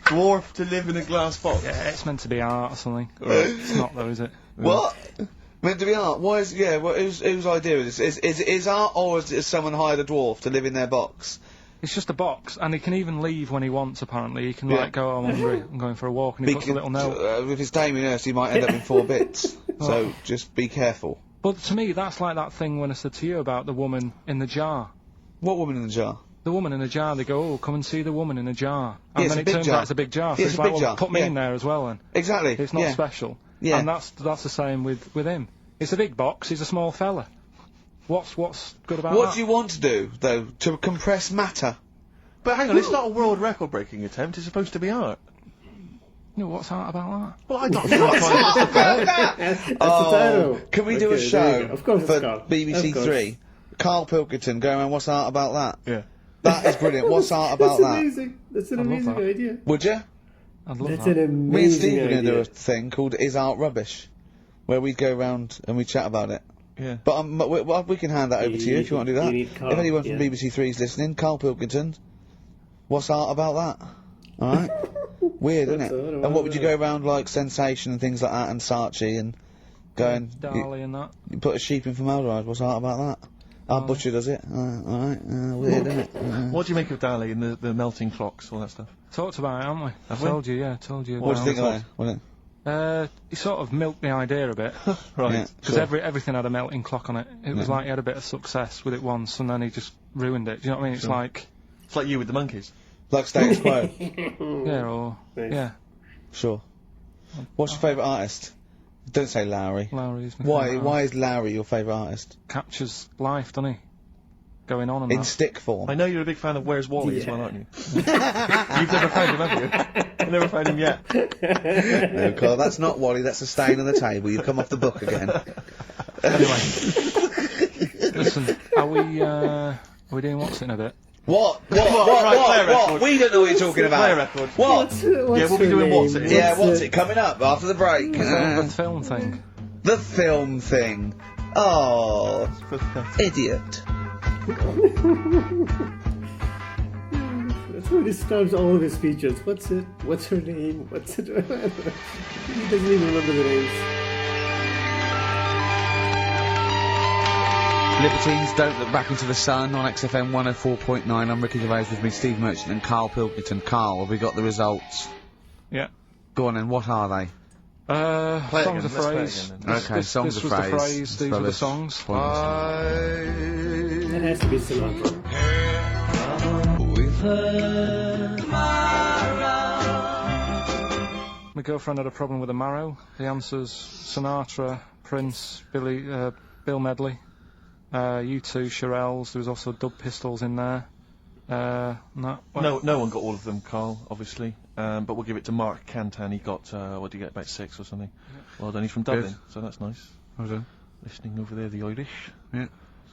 Dwarf to live in a glass box. Yeah, it's meant to be art or something. It's not though, is it? What? Meant to be art? Why is... Yeah, whose idea is this? Is art, or has someone hired a dwarf to live in their box? It's just a box, and he can even leave when he wants, apparently. He can, like, go, I'm hungry, I'm going for a walk, and he puts a little note. If it's Damien Hirst, he might end up in 4 bits. So, just be careful. But to me, that's like that thing when I said to you about the woman in the jar. What woman in the jar? The woman in the jar, they go, oh, come and see the woman in the jar. And it's then a it big turns jar. out it's a big jar, so Yeah, it's it's a like, big well, jar. put me Yeah. in there as well then. Exactly. It's not special. Yeah. And that's the same with him. It's a big box, he's a small fella. What's good about that? What do you want to do, though? To compress matter? But hang on, it's not a world record-breaking attempt, it's supposed to be art. You know, what's art about that? Well, I'm not trying to That's the title. Can we do a Okay, there you show go. Of course for it's Carl. BBC Of course. Three? Karl Pilkington going around, what's art about that? Yeah. That is brilliant. What's art about That's that? amazing. That's an I love amazing that. idea. Would you? I'd love That's that. an amazing Me and Steve were idea. going to do a thing called Is Art Rubbish, where we'd go round and we'd chat about it. Yeah. But we can hand that over to you if you want to do that. You need Karl, If anyone from yeah. BBC Three's listening, Karl Pilkington, what's art about that? Alright? Weird, isn't it? What's art And about what would you that? go around like Sensation and things like that and Saatchi and go and Dali and that. you put a sheep in formaldehyde, what's art about that? Our butcher does it. Alright, weird, isn't it? What do you make of Dali and the melting clocks, all that stuff? Talked about it, haven't we? Have we? Told you, yeah, told you. What do you think about of that? What He sort of milked the idea a bit. Right. Yeah. Because Sure. everything had a melting clock on it. It was like he had a bit of success with it once and then he just ruined it. Do you know what I mean? It's Sure. like, It's like you with the monkeys. Like status quo. yeah, or, Nice. yeah, Sure. What's your favourite artist? Don't say Lowry. Lowry's my Why? favourite Why artist. is Lowry your favourite artist? Captures life, doesn't he? Going on and In that. stick form. I know you're a big fan of Where's Wally as Yeah. well, aren't you? You've never found him, have you? You've never found him yet. No, Carl, that's not Wally. That's a stain on the table. You've come off the book again. Anyway. Listen, are we doing what's it in a bit? What? Right, play a record. We don't know what you're talking about. Play a record. What? What's Yeah, we'll be her doing name? What's It? Yeah, what's it? Coming up after the break. The film thing. The film thing. Oh, idiot. That's how he describes all of his speeches. What's it? What's her name? What's it? He doesn't even remember the names. Libertines Don't Look Back Into the Sun on XFM 104.9. I'm Ricky Gervais with me, Steve Merchant and Karl Pilkington. Karl, have we got the results? Yeah. Go on then, what are they? Play it Songs again, of let's play it phrase. again then. Okay, songs this of was phrase. the phrase, these were the Rubbish. songs. That has to be Sinatra. My girlfriend had a problem with a marrow. The answer's Sinatra, Prince, Bill Medley, U2, Shirelles. There was also Dub Pistols in there. No one got all of them, Karl, obviously. But we'll give it to Mark Cantan. He got, what did he get, about 6 or something? Well done, he's from Dublin, so that's nice. Well done. Listening over there, the Irish. Yeah.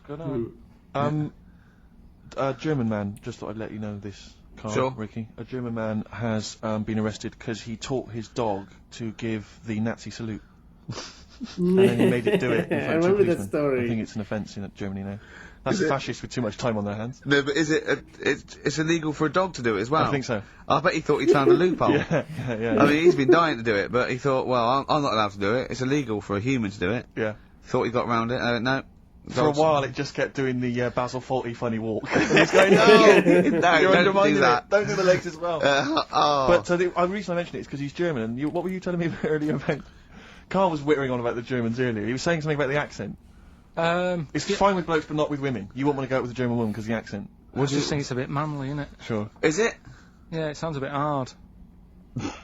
What's going on? German man, just thought I'd let you know this, Karl, Sure. Ricky. A German man has been arrested because he taught his dog to give the Nazi salute. And then he made it do it in I front of remember that policemen. story. I think it's an offence in Germany now. That's fascists with too much time on their hands. No, but is it? It's illegal for a dog to do it as well. I think so. I bet he thought he'd found a loophole. Yeah. I mean, he's been dying to do it, but he thought, well, I'm not allowed to do it. It's illegal for a human to do it. Yeah. Thought he got round it. No. For a Dogs- while, it just kept doing the Basil Fawlty funny walk. And he's going, no, No, you're don't undermining do that. it. Don't do the legs as well. oh. But the reason I mention it is because he's German. And what were you telling me earlier about? Karl was whittering on about the Germans earlier. He was saying something about the accent. It's fine with blokes, but not with women. You won't want to go out with a German woman because the accent. I just think it's a bit manly, innit? Sure. Is it? Yeah, it sounds a bit hard.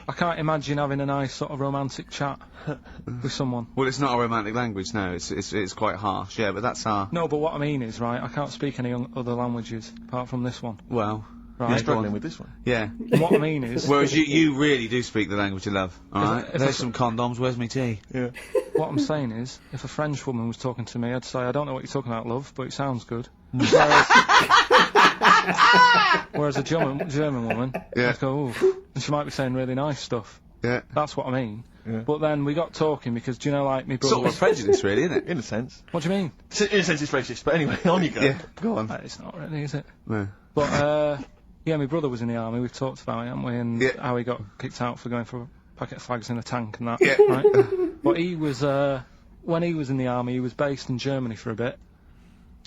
I can't imagine having a nice sort of romantic chat with someone. Well, it's not a romantic language. No, it's quite harsh. Yeah, but that's our. No, but what I mean is, right, I can't speak any other languages apart from this one. Well. You're Right. struggling with this one. Yeah. And what I mean is, Whereas you really do speak the language you love. All right. if There's I- some condoms. Where's me tea? Yeah. what I'm saying is, if a French woman was talking to me, I'd say, I don't know what you're talking about, love, but it sounds good. Whereas a German woman, Yeah. I'd go, ooh, and she might be saying really nice stuff. Yeah. That's what I mean. Yeah. But then we got talking because, do you know, like, me brother Sort of a prejudice, really, isn't it? In a sense. What do you mean? In a sense, it's racist. But anyway, on you go. Yeah. Go on. It's not really, is it? No. But, yeah, my brother was in the army, we've talked about it, haven't we? And Yeah. how he got kicked out for going for a packet of fags in a tank and that. Yeah. Right? But he was, when he was in the army, he was based in Germany for a bit.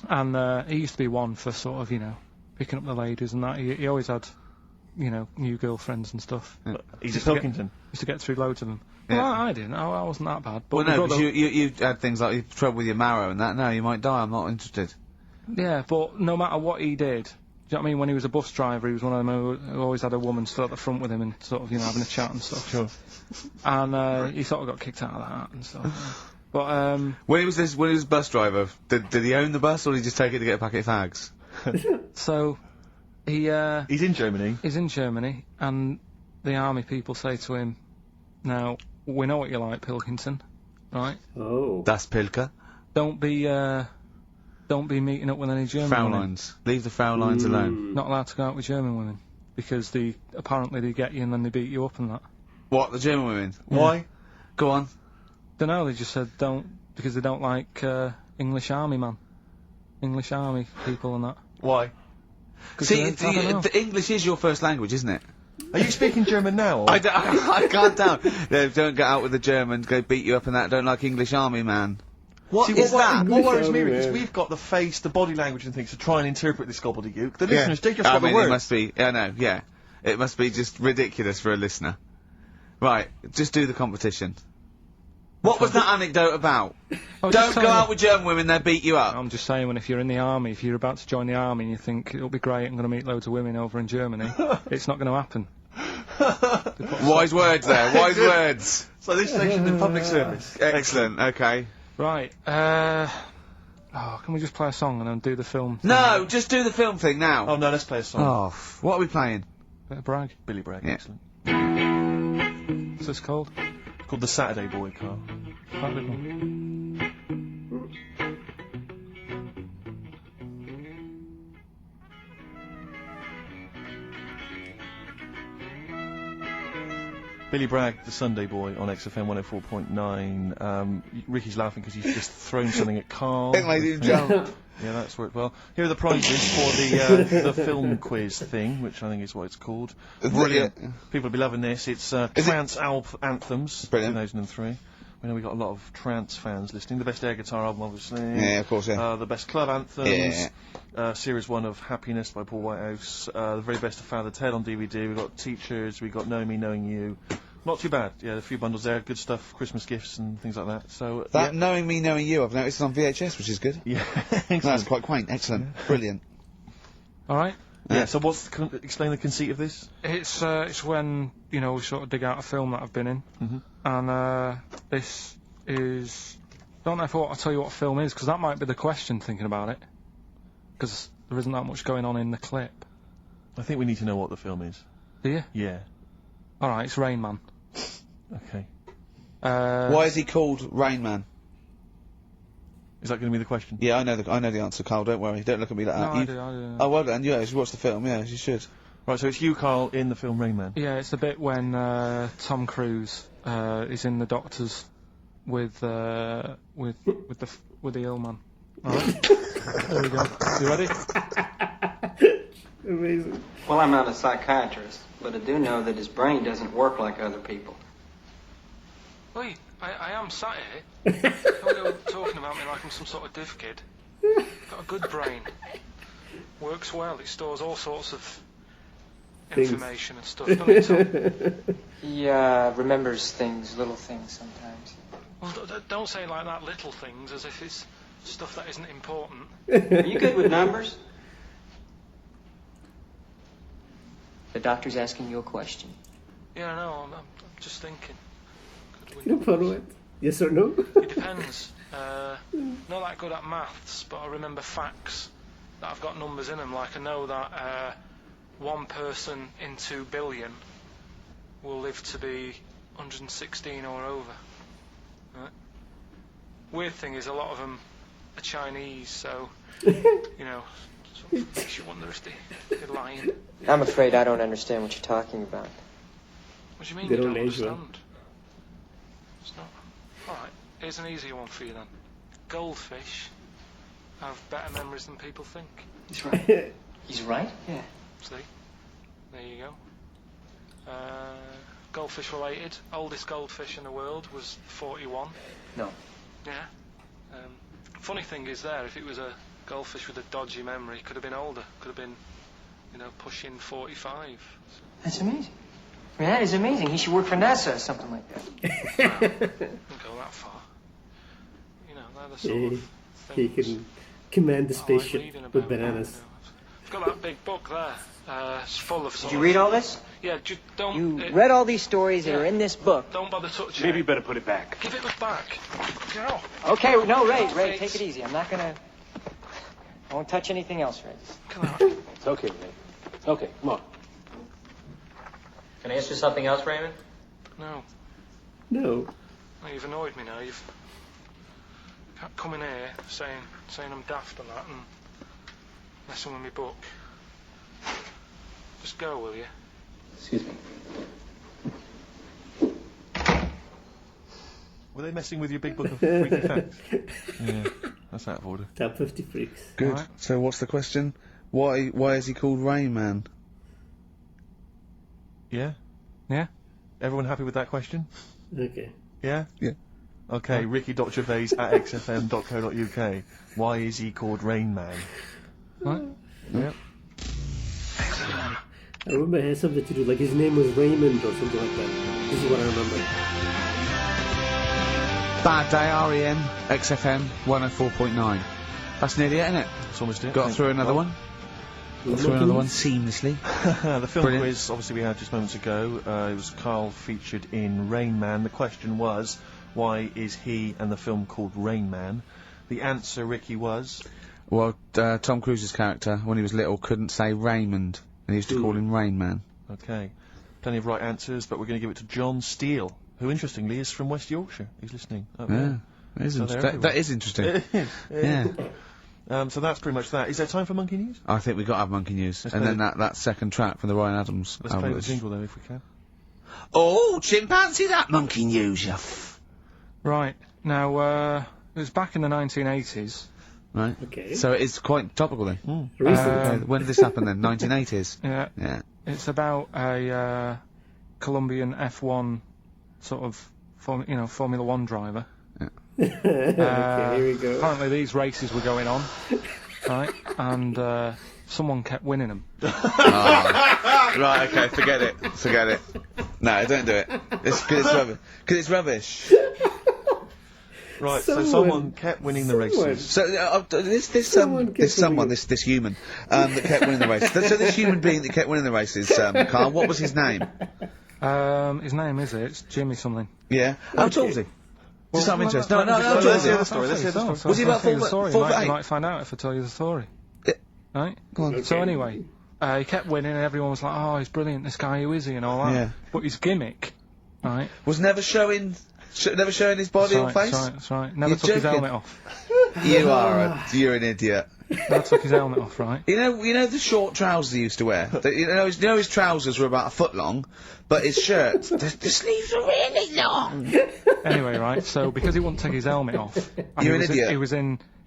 And he used to be one for sort of, you know, picking up the ladies and that. He always had, you know, new girlfriends and stuff. He's a Pilkington. Used to get through loads of them. Yeah. Well, I didn't. I wasn't that bad. But Well, my no, brother, because you had things like you trouble with your marrow and that. No, you might die. I'm not interested. yeah, but no matter what he did, do you know what I mean? When he was a bus driver, he was one of them who always had a woman still at the front with him and sort of, you know, having a chat and stuff. Sure. And he sort of got kicked out of that and stuff. But When he was bus driver, did he own the bus or did he just take it to get a packet of fags? so He's in Germany. he's in Germany, and the army people say to him, "Now we know what you like, Pilkington, right? Oh. Das Pilker. Don't be don't be meeting up with any German women. Fraulines. Leave the Fraulines alone. Not allowed to go out with German women. Because apparently they get you and then they beat you up and that. What, the German women? Why? Go on. Dunno, they just said because they don't like English army man. English army people and that. Why? See, the English is your first language, isn't it? Are you speaking German now? Or? I can't tell. They don't get out with the Germans, go beat you up and that, don't like English army man. What is that? What worries me English is army, we've got the face, the body language and things to try and interpret this gobbledygook. The listeners, they just got I mean, the words. it must be, I know, yeah. It must be just ridiculous for a listener. Right, just do the competition. What was that anecdote about? Don't go out with German women, they'll beat you up. I'm just saying, if you're in the army, if you're about to join the army and you think, it'll be great, I'm going to meet loads of women over in Germany, it's not going to happen. Wise words there, wise words. So this section's in public service. Excellent, okay. Right, can we just play a song and then do the film thing? No, just do the film thing now. Oh no, let's play a song. Oh, what are we playing? Bit of brag. Billy Bragg, Yeah. excellent. What's this called? It's called The Saturday Boy, Carl. That little one. Billy Bragg, The Sunday Boy on XFM 104.9. Ricky's laughing because he's just thrown something at Carl. It made him jump. Yeah, that's worked well. Here are the prizes for the film quiz thing, which I think is what it's called. Brilliant. People will be loving this. It's Trance Anthems, Brilliant. 2003. We know we've got a lot of trance fans listening. The best air guitar album, obviously. Yeah, of course, yeah. The best club anthems. Yeah. Series 1 of Happiness by Paul Whitehouse. The very best of Father Ted on DVD. We've got Teachers. We've got Know Me, Knowing You. Not too bad. Yeah, a few bundles there. Good stuff. Christmas gifts and things like that. So That yeah. Knowing Me, Knowing You, I've noticed on VHS, which is good. Yeah, That's quite quaint. Excellent. Brilliant. Alright. Yeah. So explain the conceit of this? It's when, we sort of dig out a film that I've been in. Mhm. And, this is... don't know if I'll tell you what film is, because that might be the question thinking about it. Because there isn't that much going on in the clip. I think we need to know what the film is. Do you? Yeah. Alright, it's Rain Man. Okay. Why is he called Rain Man? Is that going to be the question? Yeah, I know the answer, Carl. Don't worry. Don't look at me like that. No, I do. Oh, well done. Yeah, you should watch the film. Yeah, you should. Right. So it's you, Carl, in the film Rain Man. Yeah, it's the bit when Tom Cruise is in the doctors with the ill man. Alright. There we go. You ready? Amazing. Well, I'm not a psychiatrist, but I do know that his brain doesn't work like other people. Wait, I am sat here. You're talking about me like I'm some sort of div kid. Got a good brain. Works well. It stores all sorts of information and stuff, doesn't it, Tom? He remembers things, little things sometimes. Well, don't say like that, little things, as if it's stuff that isn't important. Are you good with numbers? The doctor's asking you a question. Yeah, no, I'm just thinking. No problem with yes or no? It depends. Not that good at maths, but I remember facts that have got numbers in them. Like I know that one person in 2 billion will live to be 116 or over. Right? Weird thing is a lot of them are Chinese, so sort of makes you wonder if they're lying. I'm afraid I don't understand what you're talking about. What do you mean They you don't don't age well. understand? It's not. Alright, here's an easier one for you then. Goldfish have better memories than people think. He's right. He's right? Yeah. See? There you go. Goldfish related. Oldest goldfish in the world was 41. No. Yeah. Funny thing is there, if it was a goldfish with a dodgy memory, could have been older. Could have been, pushing 45. That's amazing. I mean, that is amazing. He should work for NASA or something like that. Wouldn't go that far. They're the sort of He things can command the I like spaceship reading with about. bananas. I've got that big book there. It's full of Did you read all this? Yeah, don't... You read all these stories that are in this book. Don't bother touching Maybe it. you better put it back. Give it back. Get off. Okay, no, Ray, take it easy. I'm not gonna... I won't touch anything else, Ray. Come on. It's okay, Ray. Okay, come on. Can I ask you something else, Raymond? No. No. You've annoyed me now. You've Can't come in here saying I'm daft and that and messing with my book. Just go, will you? Excuse me. Were they messing with your big book of freaky facts? Yeah, that's out of order. Top 50 freaks. Good. Right. So what's the question? Why is he called Rain Man? Yeah? Yeah? Everyone happy with that question? Okay. Yeah? Yeah. Okay, ricky.gervais@xfm.co.uk. Why is he called Rain Man? Right? Yep. I remember it had something to do, like his name was Raymond or something like that. This is what I remember. Bad Day, REM, XFM 104.9. That's nearly it, isn't it? That's almost it. Got through another one. Got through another one seamlessly. The film Brilliant. quiz, obviously, we had just moments ago. It was Karl featured in Rain Man. The question was, why is he and the film called Rain Man? The answer, Ricky, was... Well, Tom Cruise's character, when he was little, couldn't say Raymond, and he used to call him Rain Man. Okay. Plenty of right answers, but we're going to give it to John Steele, who, interestingly, is from West Yorkshire. He's listening. Up Yeah, there. that is, So they're that is interesting. It is. Yeah. So that's pretty much that. Is there time for Monkey News? I think we've got to have Monkey News. Let's And play then that second track from the Ryan Adams Let's album. play the jingle, though, if we can. Oh, chimpanzee, that Monkey News, you Right. Now, it was back in the 1980s. Right. Okay. So it is quite topical then. Recent. When did this happen then? 1980s? Yeah. Yeah. It's about a Colombian F1 sort of, Formula 1 driver. Okay, here we go. Apparently these races were going on, right? And someone kept winning them. Right, okay, forget it. No, don't do it. It's rubbish. Because it's rubbish. Right, so someone kept winning the races. So this human that kept winning the races. So this human being that kept winning the races, Karl, what was his name? His name it's Jimmy something. Yeah. How tall was he? Just out of interest. No, Let's tall was hear he? the story. Let's hear the story. Was he about 4 You foot 8? might find out if I tell you the story. Yeah. Right? Go on. So anyway, he kept winning and everyone was like, oh, he's brilliant, this guy, who is he, and all that. Yeah. But his gimmick, right? Was never showing his body or face? That's right. Never You're took his joking. helmet off. You're an idiot. Never took his helmet off, right? You know the short trousers he used to wear? His trousers were about a foot long, but his shirt, the sleeves were really long. Anyway, right, so because he wouldn't take his helmet off... and You're an idiot.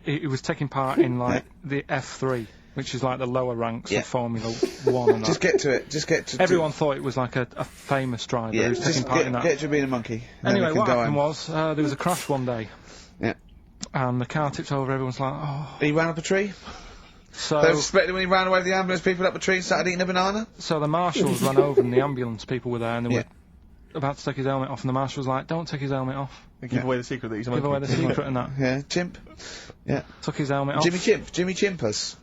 He was taking part in, like, the F3, which is like the lower ranks Yeah. of Formula 1 and Just that. get to it. Everyone thought it was like a famous driver Yeah, who was taking just part in that. get to being a monkey. Then Anyway, we can what go happened home. was, there was a crash one day. Yeah. And the car tipped over, everyone's like, oh... He ran up a tree? So... They were suspecting when he ran away with the ambulance people up a tree and started eating a banana? So the marshals ran over and the ambulance people were there and they were about to take his helmet off and the marshal was like, don't take his helmet off. Give away the secret that he's a Give monkey. away the secret and that. Yeah, chimp. Yeah. Took his helmet off. Jimmy Chimpus?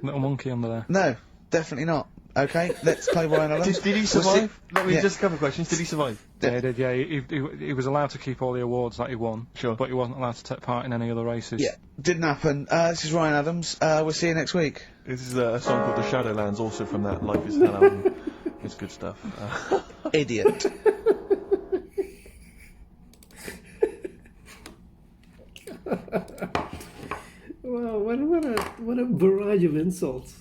Little monkey under there. No, definitely not. Okay, let's play Ryan Adams. Did he survive? Let me just a couple of questions. Did he survive? Yeah, he did, yeah. He was allowed to keep all the awards that he won. Sure. But he wasn't allowed to take part in any other races. Yeah, didn't happen. This is Ryan Adams. We'll see you next week. This is a song called The Shadowlands, also from that Life is Hell album. It's good stuff. Idiot. Wow, what a barrage of insults.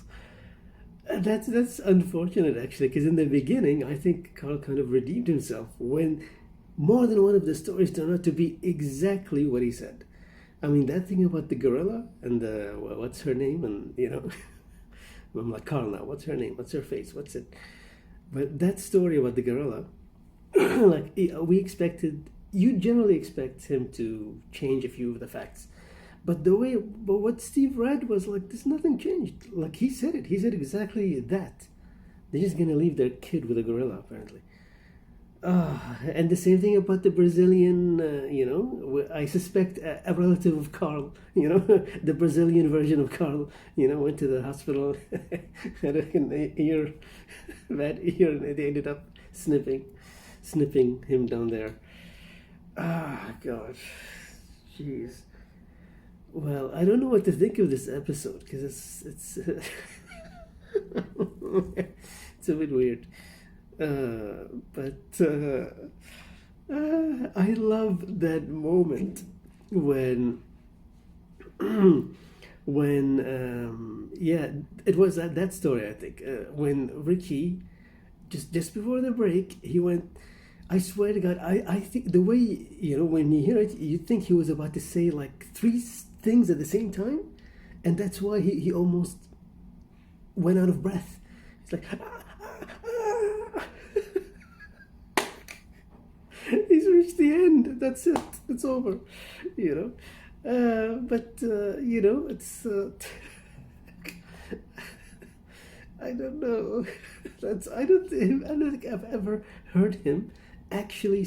That's unfortunate, actually, because in the beginning, I think Karl kind of redeemed himself when more than one of the stories turned out to be exactly what he said. I mean, that thing about the gorilla and the, what's her name, and, I'm like, Karl now, what's her name, what's her face, what's it? But that story about the gorilla, like, you generally expect him to change a few of the facts. But what Steve read was like, there's nothing changed. Like, he said exactly that. They're just gonna leave their kid with a gorilla, apparently. And the same thing about the Brazilian, I suspect a relative of Karl, the Brazilian version of Karl, went to the hospital, had an ear, bad ear, and they ended up snipping him down there. God, jeez. Well, I don't know what to think of this episode, because it's it's a bit weird. But I love that moment when when it was that story, I think, when Ricky, just before the break, he went, I swear to God, I think the way, when you hear it, you think he was about to say like three things at the same time, and that's why he almost went out of breath. It's like he's reached the end. That's it. It's over. It's I don't know. I don't think I've ever heard him actually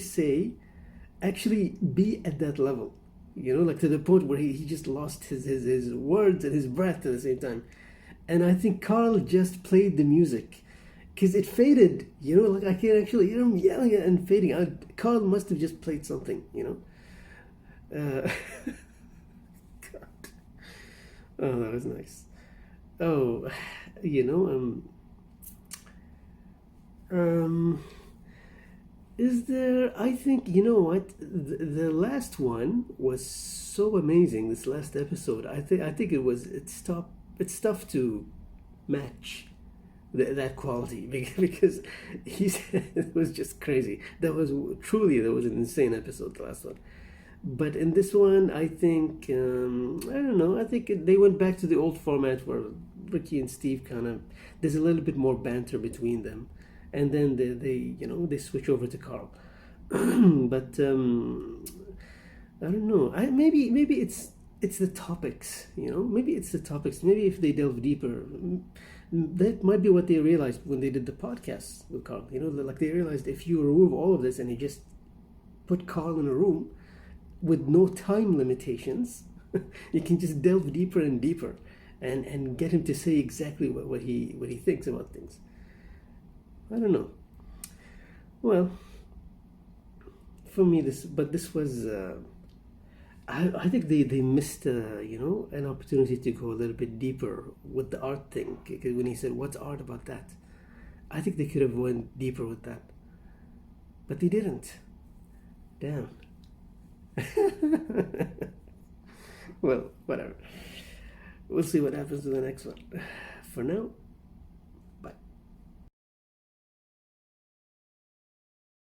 be at that level. Like to the point where he just lost his words and his breath at the same time. And I think Karl just played the music, because it faded, like I can't actually hear him yelling it and fading. Karl must have just played something, God. Oh, that was nice. Oh, is there, I think, what, the last one was so amazing, this last episode. I think it's tough to match that quality, because it was just crazy. That was an insane episode, the last one. But in this one, I think, I don't know, I think they went back to the old format where Ricky and Steve there's a little bit more banter between them, and then they switch over to Karl. But I don't know, maybe it's the topics, maybe it's the topics. Maybe if they delve deeper, that might be what they realized when they did the podcast with Karl. Like they realized if you remove all of this and you just put Karl in a room with no time limitations, you can just delve deeper and deeper and get him to say exactly what he thinks about things. I don't know. Well, for me, this was I think they missed an opportunity to go a little bit deeper with the art thing, because when he said what's art about that, I think they could have went deeper with that, but they didn't. Damn. Well, whatever. We'll see what happens to the next one. For now,